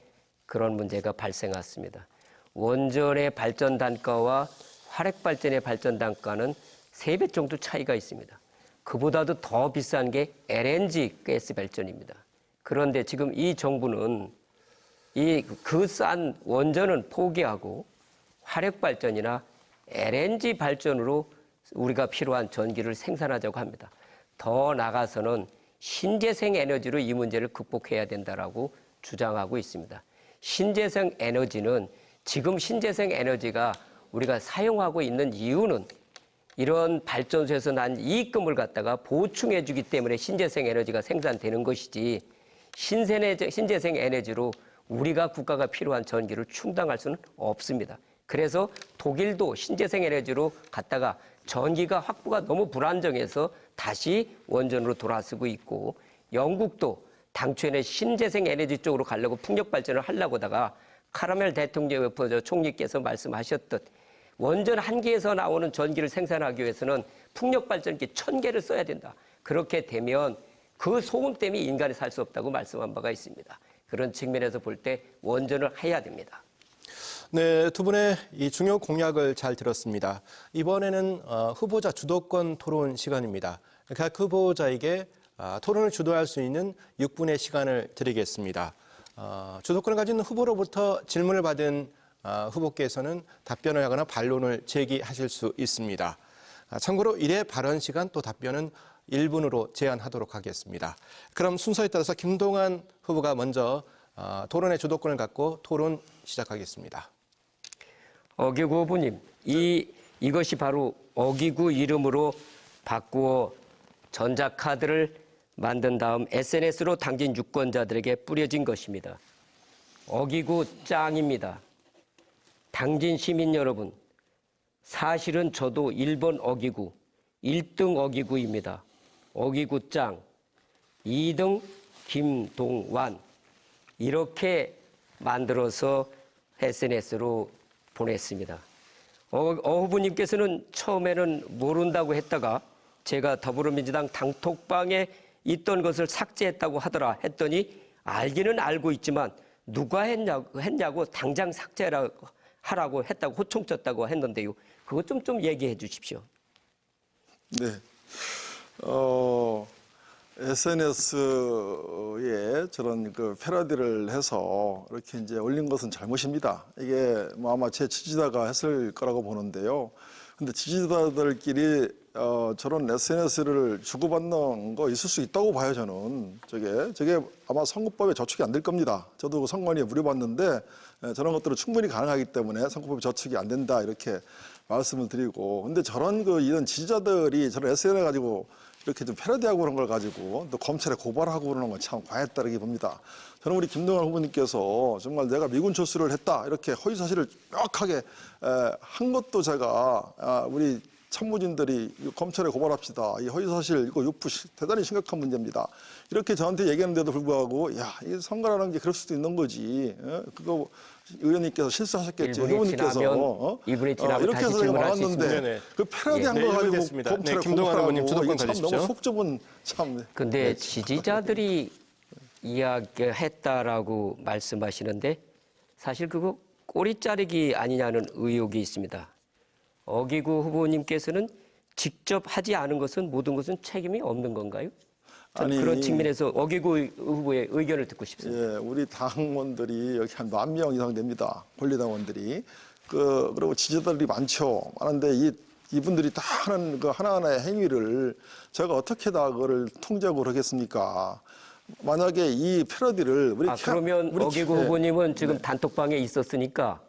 그런 문제가 발생했습니다. 원전의 발전 단가와 화력 발전의 발전 단가는 3배 정도 차이가 있습니다. 그보다도 더 비싼 게 LNG 가스 발전입니다. 그런데 지금 이 정부는 그 싼 원전은 포기하고 화력 발전이나 LNG 발전으로 우리가 필요한 전기를 생산하자고 합니다. 더 나아가서는 신재생 에너지로 이 문제를 극복해야 된다라고 주장하고 있습니다. 신재생 에너지는 지금 신재생 에너지가 우리가 사용하고 있는 이유는 이런 발전소에서 난 이익금을 갖다가 보충해 주기 때문에 신재생 에너지가 생산되는 것이지 신재생 에너지로 우리가 국가가 필요한 전기를 충당할 수는 없습니다. 그래서 독일도 신재생 에너지로 갔다가 전기가 확보가 너무 불안정해서 다시 원전으로 돌아서고 있고 영국도 당초에는 신재생 에너지 쪽으로 가려고 풍력 발전을 하려고 하다가 카라멜 대통령 총리께서 말씀하셨듯 원전 한 개에서 나오는 전기를 생산하기 위해서는 풍력 발전기 1000개를 써야 된다. 그렇게 되면 그 소음 때문에 인간이 살 수 없다고 말씀한 바가 있습니다. 그런 측면에서 볼 때 원전을 해야 됩니다. 네, 두 분의 이 중요 공약을 잘 들었습니다. 이번에는 후보자 주도권 토론 시간입니다. 각 후보자에게 토론을 주도할 수 있는 6분의 시간을 드리겠습니다. 주도권을 가진 후보로부터 질문을 받은 후보께서는 답변을 하거나 반론을 제기하실 수 있습니다. 참고로 1회 발언 시간 또 답변은 1분으로 제한하도록 하겠습니다. 그럼 순서에 따라서 김동완 후보가 먼저 토론의 주도권을 갖고 토론 시작하겠습니다. 어기구 후보님, 이것이 바로 어기구 이름으로 바꾸어 전자카드를 만든 다음 SNS로 당진 유권자들에게 뿌려진 것입니다. 어기구 짱입니다. 당진 시민 여러분, 사실은 저도 1번 어기구, 1등 어기구입니다. 어기구 짱, 2등 김동완 이렇게 만들어서 SNS로 보냈습니다. 후보님께서는 처음에는 모른다고 했다가 제가 더불어민주당 당톡방에 있던 것을 삭제했다고 하더라 했더니 알기는 알고 있지만 누가 했냐고 당장 하라고 했다고 호총쳤다고 했는데요. 그것 좀 얘기해 주십시오. 네. SNS에 저런 그 패러디를 해서 이렇게 이제 올린 것은 잘못입니다. 이게 뭐 아마 제 지지자가 했을 거라고 보는데요. 근데 지지자들끼리 저런 SNS를 주고받는 거 있을 수 있다고 봐요, 저는. 저게 아마 선거법에 저축이 안 될 겁니다. 저도 선관위에 물어봤는데 저런 것들은 충분히 가능하기 때문에 선거법에 저축이 안 된다 이렇게 말씀을 드리고. 근데 이런 지지자들이 저런 SNS 가지고 이렇게 좀 패러디하고 그런 걸 가지고 또 검찰에 고발하고 그러는 건 참 과했다고 봅니다. 저는 우리 김동완 후보님께서 정말 내가 미군 철수를 했다 이렇게 허위 사실을 명확하게 한 것도 제가 우리 참모진들이 검찰에 고발합시다. 이 허위 사실 이거 유포 대단히 심각한 문제입니다. 이렇게 저한테 얘기하는데도 불구하고 이 선거라는 게 그럴 수도 있는 거지. 그거 의원님께서 실수하셨겠지. 후보님께서 이분이 지나면 이렇게 해서 제가 막았는데 네네. 그 패러디한 네, 거 가지고 됐습니다. 검찰에 김동완 의원님 고발하고 주도권 이게 참 가지십시오. 너무 속 좁은 참. 근데 지지자들이 이야기했다라고 말씀하시는데 사실 그거 꼬리 자르기 아니냐는 의혹이 있습니다. 어기구 후보님께서는 직접 하지 않은 것은 모든 것은 책임이 없는 건가요? 그런 측면에서 어기구 후보의 의견을 듣고 싶습니다. 예, 우리 당원들이 여기 한 10,000명 이상 됩니다. 권리당원들이. 그리고 지지자들이 많은데 이분들이 다 하는 그 하나하나의 행위를 제가 어떻게 다 그걸 통제하고 그러겠습니까? 만약에 이 패러디를 그러면 어기구 후보님은 지금 단톡방에 있었으니까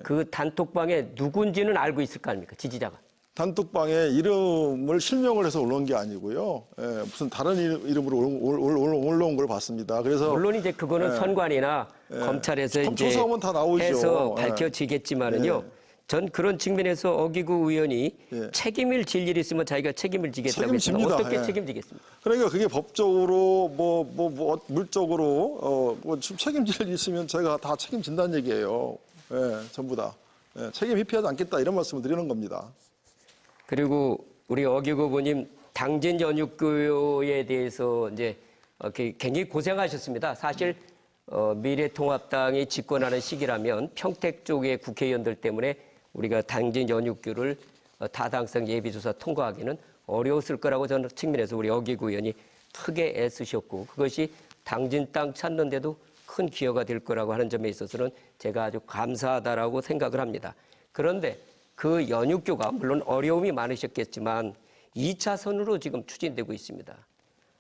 그 단톡방에 누군지는 알고 있을 거 아닙니까? 지지자가. 단톡방에 이름을 실명을 해서 올라온 게 아니고요. 무슨 다른 이름으로 올라온 걸 봤습니다. 그래서 물론 이제 그거는 선관위나 검찰에서 이제 조사하면 다 나오죠. 해서 밝혀지겠지만은요. 전 그런 측면에서 어기구 의원이 책임을 질 일이 있으면 자기가 책임을 지겠다고 했습니다. 어떻게 책임지겠습니까? 그러니까 그게 법적으로 물적으로 책임질 일이 있으면 제가 다 책임진다는 얘기예요. 전부 다. 책임 회피하지 않겠다 이런 말씀을 드리는 겁니다. 그리고 우리 어기구 후보님 당진 연육교에 대해서 이제 굉장히 고생하셨습니다. 사실 미래통합당이 집권하는 시기라면 평택 쪽의 국회의원들 때문에 우리가 당진 연육교를 타당성 예비조사 통과하기는 어려웠을 거라고 저는 측면에서 우리 어기구 의원이 크게 애쓰셨고 그것이 당진 땅 찾는데도 큰 기여가 될 거라고 하는 점에 있어서는 제가 아주 감사하다라고 생각을 합니다. 그런데 그 연육교가 물론 어려움이 많으셨겠지만 2차선으로 지금 추진되고 있습니다.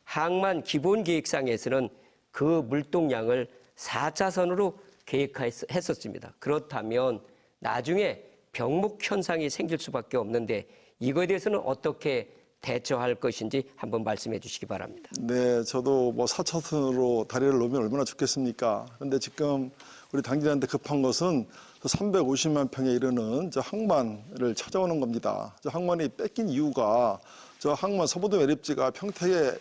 항만 기본계획상에서는 그 물동량을 4차선으로 계획했었습니다. 그렇다면 나중에 병목 현상이 생길 수밖에 없는데 이거에 대해서는 어떻게 대처할 것인지 한번 말씀해 주시기 바랍니다. 네, 저도 4차선으로 다리를 놓으면 얼마나 좋겠습니까? 그런데 지금 우리 당진한테 급한 것은 350만 평에 이르는 저 항만을 찾아오는 겁니다. 저 항만이 뺏긴 이유가 저 항만 서부도 매립지가 평택에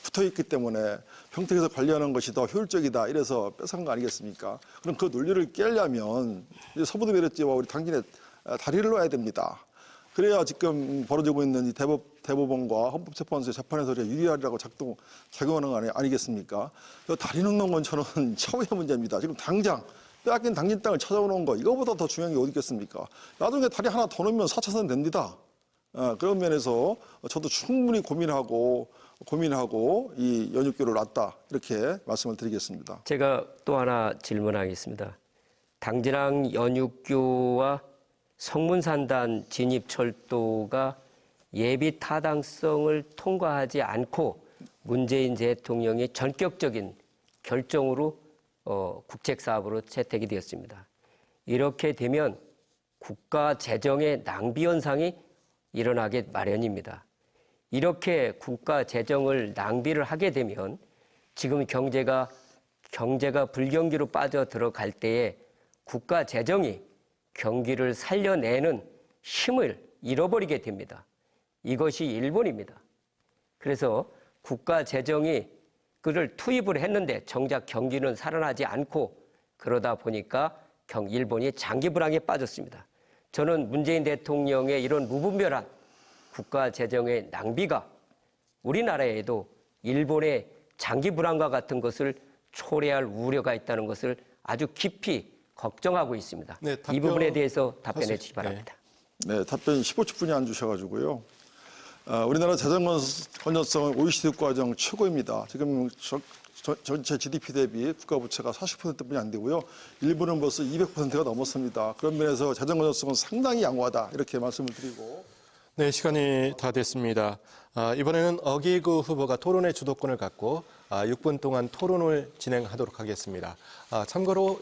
붙어 있기 때문에 평택에서 관리하는 것이 더 효율적이다 이래서 뺏은 거 아니겠습니까? 그럼 그 논리를 깨려면 서부도 매립지와 우리 당진에 다리를 놓아야 됩니다. 그래야 지금 벌어지고 있는 이 대법원과 헌법재판소의 재판에서 유리하리라고 작용하는 거 아니겠습니까? 다리 놓는 건 저는 차후의 문제입니다. 지금 당장 빼앗긴 당진 땅을 찾아오는 거 이거보다 더 중요한 게 어디 있겠습니까? 나중에 다리 하나 더 놓으면 4차선 됩니다. 그런 면에서 저도 충분히 고민하고 이 연육교를 놨다 이렇게 말씀을 드리겠습니다. 제가 또 하나 질문하겠습니다. 당진항 연육교와 성문산단 진입철도가 예비 타당성을 통과하지 않고 문재인 대통령이 전격적인 결정으로 국책사업으로 채택이 되었습니다. 이렇게 되면 국가 재정의 낭비 현상이 일어나게 마련입니다. 이렇게 국가 재정을 낭비를 하게 되면 지금 경제가 불경기로 빠져 들어갈 때에 국가 재정이 경기를 살려내는 힘을 잃어버리게 됩니다. 이것이 일본입니다. 그래서 국가 재정이 그를 투입을 했는데 정작 경기는 살아나지 않고 그러다 보니까 일본이 장기 불황에 빠졌습니다. 저는 문재인 대통령의 이런 무분별한 국가 재정의 낭비가 우리나라에도 일본의 장기 불황과 같은 것을 초래할 우려가 있다는 것을 아주 깊이 걱정하고 있습니다. 네, 이 부분에 대해서 답변해 주시기 바랍니다. 네, 답변 15초뿐이 안 주셔가지고요. 우리나라 재정 건전성은 OECD 국가 중 최고입니다. 지금 전체 GDP 대비 국가 부채가 40%뿐이 안 되고요. 일본은 벌써 200%가 넘었습니다. 그런 면에서 재정 건전성은 상당히 양호하다 이렇게 말씀을 드리고. 네, 시간이 다 됐습니다. 이번에는 어기구 후보가 토론의 주도권을 갖고 6분 동안 토론을 진행하도록 하겠습니다. 참고로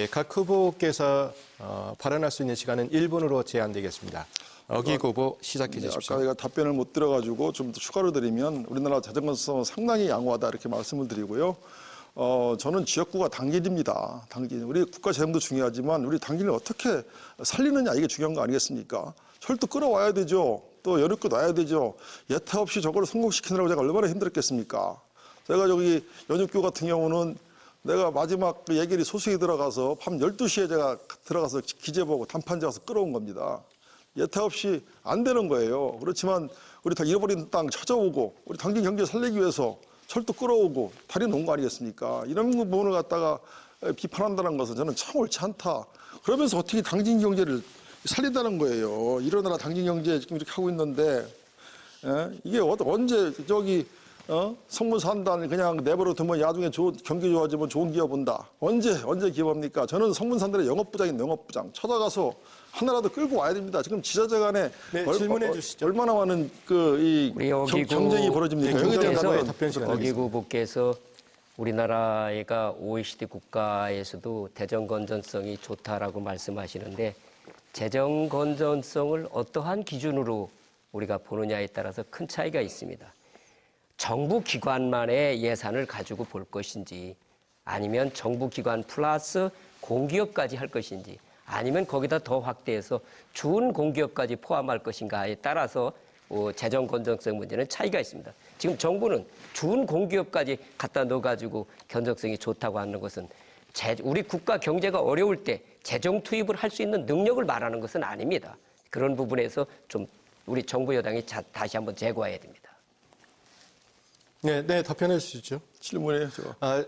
각 후보께서 발언할 수 있는 시간은 1분으로 제한되겠습니다. 어기구 후보 시작해 주십시오. 아까 제가 답변을 못 들어가지고 좀 더 추가로 드리면 우리나라 재정 건전성은 상당히 양호하다 이렇게 말씀을 드리고요. 저는 지역구가 당진입니다. 당진. 우리 국가 재정도 중요하지만 우리 당진을 어떻게 살리느냐 이게 중요한 거 아니겠습니까? 철도 끌어와야 되죠. 또 연육도 놔야 되죠. 예타 없이 저걸 성공시키느라고 제가 얼마나 힘들었겠습니까? 제가 저기 연육교 같은 경우는 내가 마지막 그 예결위 소식이 들어가서 밤 12시에 제가 들어가서 기재 보고 단판지 가서 끌어온 겁니다. 예타 없이 안 되는 거예요. 그렇지만 우리 다 잃어버린 땅 찾아오고 우리 당진 경제 살리기 위해서 철도 끌어오고 다리 놓은 거 아니겠습니까? 이런 부분을 갖다가 비판한다는 것은 저는 참 옳지 않다. 그러면서 어떻게 당진 경제를 살린다는 거예요. 일어나라 당진 경제 지금 이렇게 하고 있는데 이게 언제 저기 성문서 한다니 그냥 내버려 두면 나중에 경기 좋아지면 좋은 기업 온다. 언제 기업합니까? 저는 성문산들의 영업부장인 영업부장 찾아가서 하나라도 끌고 와야 됩니다. 지금 지자체 간에 네, 질문해 주시죠. 얼마나 많은 우리 어기구 경쟁이 벌어집니까? 여기에 대한 후보께서 답변. 답변 시간 어기구 후보께서 우리나라가 OECD 국가에서도 재정 건전성이 좋다라고 말씀하시는데 재정 건전성을 어떠한 기준으로 우리가 보느냐에 따라서 큰 차이가 있습니다. 정부 기관만의 예산을 가지고 볼 것인지 아니면 정부 기관 플러스 공기업까지 할 것인지 아니면 거기다 더 확대해서 준공기업까지 포함할 것인가에 따라서 재정 건전성 문제는 차이가 있습니다. 지금 정부는 준공기업까지 갖다 넣어가지고 건전성이 좋다고 하는 것은 우리 국가 경제가 어려울 때 재정 투입을 할 수 있는 능력을 말하는 것은 아닙니다. 그런 부분에서 좀 우리 정부 여당이 다시 한번 재고해야 됩니다. 네, 답변해 주시죠. 질문이에요, 제가.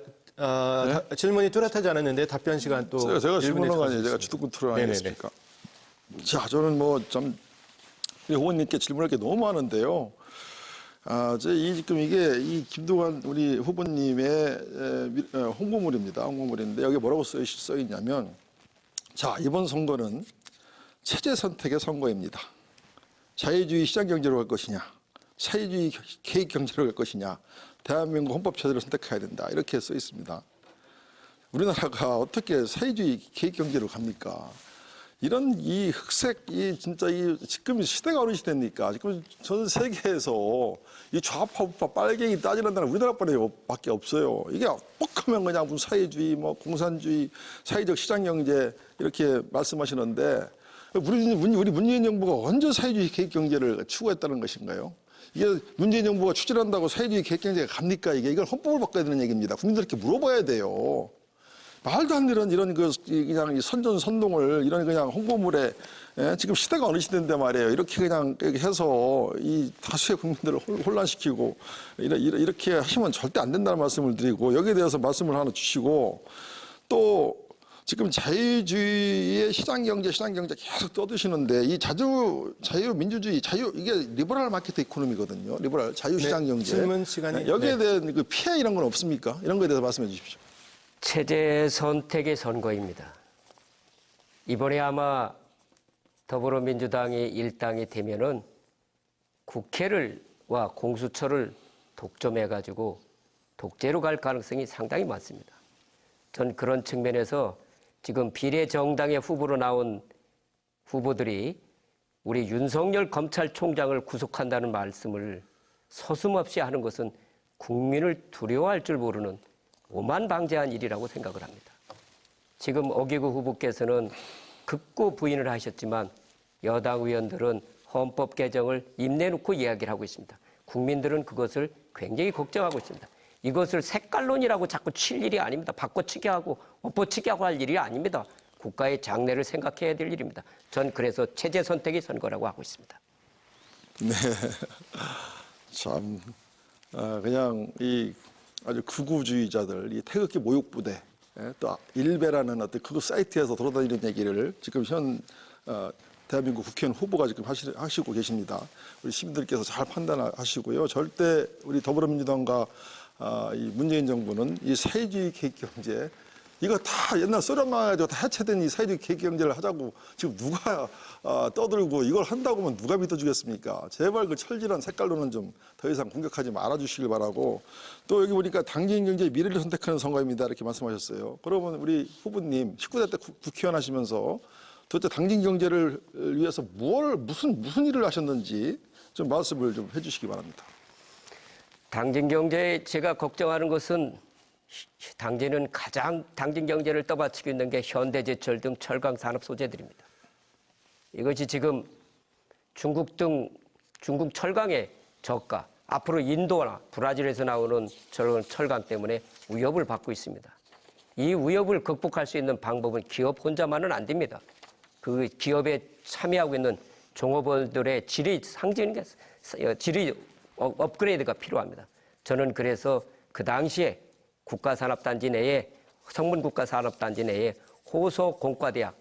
질문이 뚜렷하지 않았는데 답변 시간 또 제가 1분에 질문한 거 아니에요. 주십시오. 제가 주도권 토론 네네네. 아니겠습니까? 자, 저는 우리 후보님께 질문할 게 너무 많은데요. 지금 이 김두관 우리 후보님의 홍보물입니다. 홍보물인데 여기 뭐라고 써 있냐면, 자, 이번 선거는 체제 선택의 선거입니다. 자유주의 시장 경제로 갈 것이냐, 사회주의 계획 경제로 갈 것이냐, 대한민국 헌법 체제를 선택해야 된다. 이렇게 써 있습니다. 우리나라가 어떻게 사회주의 계획 경제로 갑니까? 이런 이 흑색 진짜 지금 시대가 어느 시대입니까? 지금 전 세계에서 이 좌파 우파 빨갱이 따지는 나라 우리나라밖에 없어요. 이게 뻑하면 그냥 무슨 사회주의, 공산주의, 사회적 시장 경제 이렇게 말씀하시는데 우리 문재인 정부가 언제 사회주의 계획 경제를 추구했다는 것인가요? 이게 문재인 정부가 추진한다고 사회주의 계획 경제가 갑니까? 이걸 헌법을 바꿔야 되는 얘기입니다. 국민들께 물어봐야 돼요. 말도 안 되는 이런 그냥 선전선동을 이런 그냥 홍보물에 지금 시대가 어느 시대인데 말이에요. 이렇게 그냥 해서 이 다수의 국민들을 혼란시키고 이렇게 하시면 절대 안 된다는 말씀을 드리고 여기에 대해서 말씀을 하나 주시고 또 지금 자유주의의 시장경제 계속 떠드시는데 이 자유민주주의, 이게 리버럴 마켓 이코노미거든요. 리버럴 자유시장경제. 질문 시간이 여기에 대한 그 피해 이런 건 없습니까? 이런 거에 대해서 말씀해 주십시오. 체제 선택의 선거입니다. 이번에 아마 더불어민주당이 일당이 되면은 국회와 공수처를 독점해가지고 독재로 갈 가능성이 상당히 많습니다. 전 그런 측면에서 지금 비례정당의 후보로 나온 후보들이 우리 윤석열 검찰총장을 구속한다는 말씀을 서슴없이 하는 것은 국민을 두려워할 줄 모르는 오만방자한 일이라고 생각을 합니다. 지금 어기구 후보께서는 극구 부인을 하셨지만 여당 의원들은 헌법 개정을 입 내놓고 이야기를 하고 있습니다. 국민들은 그것을 굉장히 걱정하고 있습니다. 이것을 색깔론이라고 자꾸 칠 일이 아닙니다. 바꿔치기 하고 엎어치기 하고 할 일이 아닙니다. 국가의 장래를 생각해야 될 일입니다. 전 그래서 체제 선택이 선거라고 하고 있습니다. 네, 참 그냥 이 아주 극우주의자들, 이 태극기 모욕부대, 또 일베라는 어떤 극우 사이트에서 돌아다니는 얘기를 지금 현 대한민국 국회의원 후보가 지금 하시고 계십니다. 우리 시민들께서 잘 판단하시고요. 절대 우리 더불어민주당과 이 문재인 정부는 이 사회주의 계획경제, 이거 다 옛날 소련만 가지고 다 해체된 이 사회주의 계획경제를 하자고 지금 누가 떠들고 이걸 한다고 하면 누가 믿어주겠습니까? 제발 그 철질한 색깔로는 좀 더 이상 공격하지 말아주시길 바라고, 또 여기 보니까 당진경제의 미래를 선택하는 선거입니다 이렇게 말씀하셨어요. 그러면 우리 후보님 19대 때 국회의원 하시면서 도대체 당진경제를 위해서 무슨 일을 하셨는지 좀 말씀을 좀 해주시기 바랍니다. 당진경제에 제가 걱정하는 것은 당진은 가장 당진경제를 떠받치고 있는 게 현대제철 등 철강 산업 소재들입니다. 이것이 지금 중국 철강의 저가, 앞으로 인도나 브라질에서 나오는 철강 때문에 위협을 받고 있습니다. 이 위협을 극복할 수 있는 방법은 기업 혼자만은 안 됩니다. 그 기업에 참여하고 있는 종업원들의 질의 업그레이드가 필요합니다. 저는 그래서 그 당시에 국가산업단지 내에, 성문국가산업단지 내에 호소공과대학,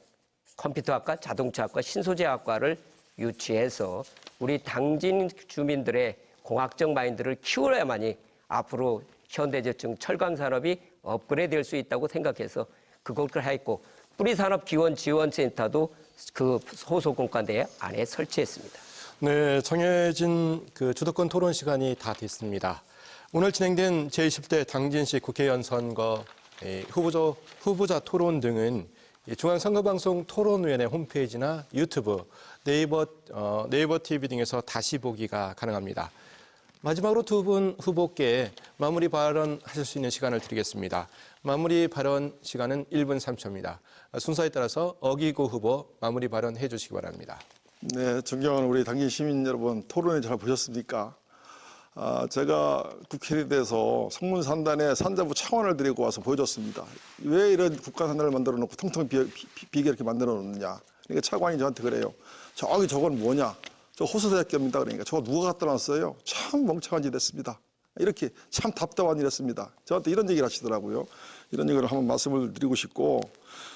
컴퓨터학과, 자동차학과, 신소재학과를 유치해서 우리 당진 주민들의 공학적 마인드를 키워야만이 앞으로 현대제철 철강산업이 업그레이드 될 수 있다고 생각해서 그것을 했고, 뿌리산업기원지원센터도 그 호소공과대 안에 설치했습니다. 네, 정해진 그 주도권 토론 시간이 다 됐습니다. 오늘 진행된 제20대 당진시 국회의원 선거 후보자 토론 등은 중앙선거방송 토론위원회 홈페이지나 유튜브, 네이버 TV 등에서 다시 보기가 가능합니다. 마지막으로 두 분 후보께 마무리 발언하실 수 있는 시간을 드리겠습니다. 마무리 발언 시간은 1분 3초입니다. 순서에 따라서 어기고 후보 마무리 발언해 주시기 바랍니다. 네, 존경하는 우리 당진 시민 여러분, 토론회 잘 보셨습니까? 제가 국회에 대해서 성문산단에 산자부 차원을 데리고 와서 보여줬습니다. 왜 이런 국가산단을 만들어 놓고 텅텅 비게 이렇게 만들어 놓느냐. 그러니까 차관이 저한테 그래요. 저건 뭐냐. 저 호수대학교입니다. 그러니까 저거 누가 갖다 놨어요? 참 멍청한 짓 했습니다. 이렇게 참 답답한 일 했습니다. 저한테 이런 얘기를 하시더라고요. 이런 얘기를 한번 말씀을 드리고 싶고,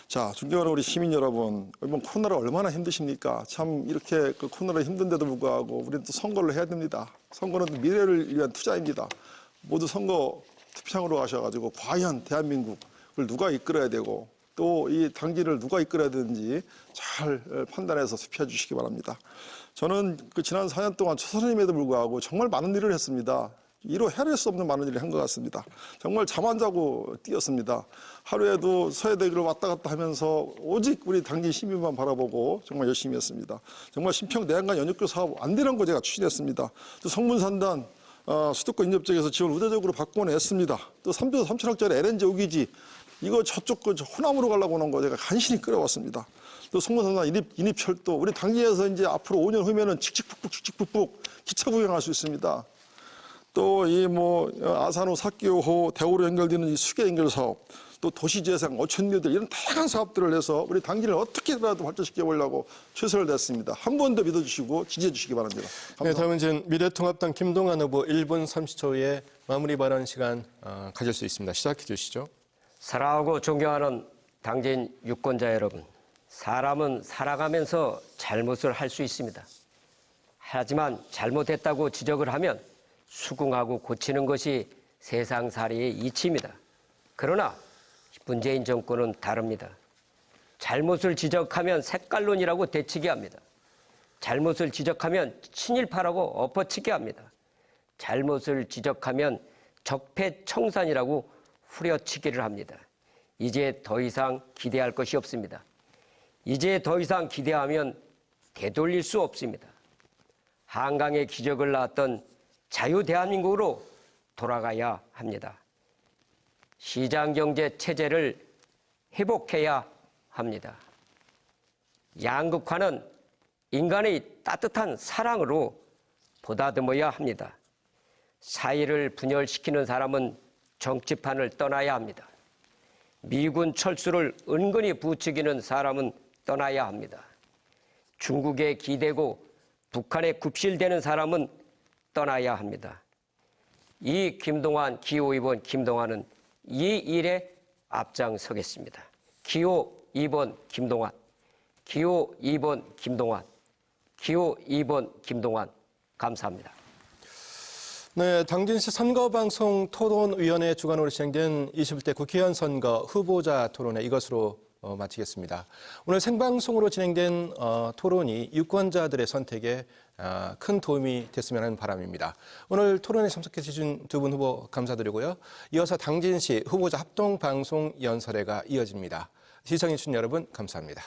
자, 존경하는 우리 시민 여러분, 이번 코로나가 얼마나 힘드십니까? 참 이렇게 그 코로나가 힘든데도 불구하고 우리는 또 선거를 해야 됩니다. 선거는 또 미래를 위한 투자입니다. 모두 선거 투표장으로 가셔가지고 과연 대한민국을 누가 이끌어야 되고 또 이 당진을 누가 이끌어야 되는지 잘 판단해서 투표해 주시기 바랍니다. 저는 그 지난 4년 동안 초선임에도 불구하고 정말 많은 일을 했습니다. 이로 헤아릴 수 없는 많은 일을 한 것 같습니다. 정말 잠 안 자고 뛰었습니다. 하루에도 서해대교를 왔다 갔다 하면서 오직 우리 당진 시민만 바라보고 정말 열심히 했습니다. 정말 신평 내양간 연역교 사업 안 되는 거 제가 추진했습니다. 또 성문산단 수도권 인접지역에서 지원 우대적으로 바꿔냈습니다. 또 3조 3천억짜리 LNG 오기지 이거 저쪽 그 호남으로 가려고 하는 거 제가 간신히 끌어왔습니다. 또 성문산단 인입철도 우리 당진에서 이제 앞으로 5년 후면은 칙칙북북 기차 구경할 수 있습니다. 또 이 아산호 사기호호 대우로 연결되는 이 수계 연결 사업, 또 도시재생, 어촌미들 이런 다양한 사업들을 해서 우리 당진을 어떻게라도 발전시켜 보려고 최선을 다했습니다. 한 번 더 믿어주시고 지지해 주시기 바랍니다. 감사합니다. 네, 다음은 이제 미래통합당 김동완 후보 1분 30초 후에 마무리 발언 시간 가질 수 있습니다. 시작해 주시죠. 사랑하고 존경하는 당진 유권자 여러분, 사람은 살아가면서 잘못을 할 수 있습니다. 하지만 잘못했다고 지적을 하면 수긍하고 고치는 것이 세상살이의 이치입니다. 그러나 문재인 정권은 다릅니다. 잘못을 지적하면 색깔론이라고 대치게 합니다. 잘못을 지적하면 친일파라고 엎어치게 합니다. 잘못을 지적하면 적폐청산이라고 후려치기를 합니다. 이제 더 이상 기대할 것이 없습니다. 이제 더 이상 기대하면 되돌릴 수 없습니다. 한강의 기적을 낳았던 자유 대한민국으로 돌아가야 합니다. 시장경제 체제를 회복해야 합니다. 양극화는 인간의 따뜻한 사랑으로 보다듬어야 합니다. 사회를 분열시키는 사람은 정치판을 떠나야 합니다. 미군 철수를 은근히 부추기는 사람은 떠나야 합니다. 중국에 기대고 북한에 굽실대는 사람은 떠나야 합니다. 이 김동완, 기호 2번 김동완은 이 일에 앞장서겠습니다. 기호 2번 김동완, 기호 2번 김동완, 기호 2번 김동완. 감사합니다. 네, 당진시 선거방송 토론위원회 주관으로 진행된 21대 국회의원 선거 후보자 토론회 이것으로 마치겠습니다. 오늘 생방송으로 진행된 토론이 유권자들의 선택에 큰 도움이 됐으면 하는 바람입니다. 오늘 토론에 참석해 주신 두 분 후보 감사드리고요. 이어서 당진시 후보자 합동방송 연설회가 이어집니다. 시청해 주신 여러분 감사합니다.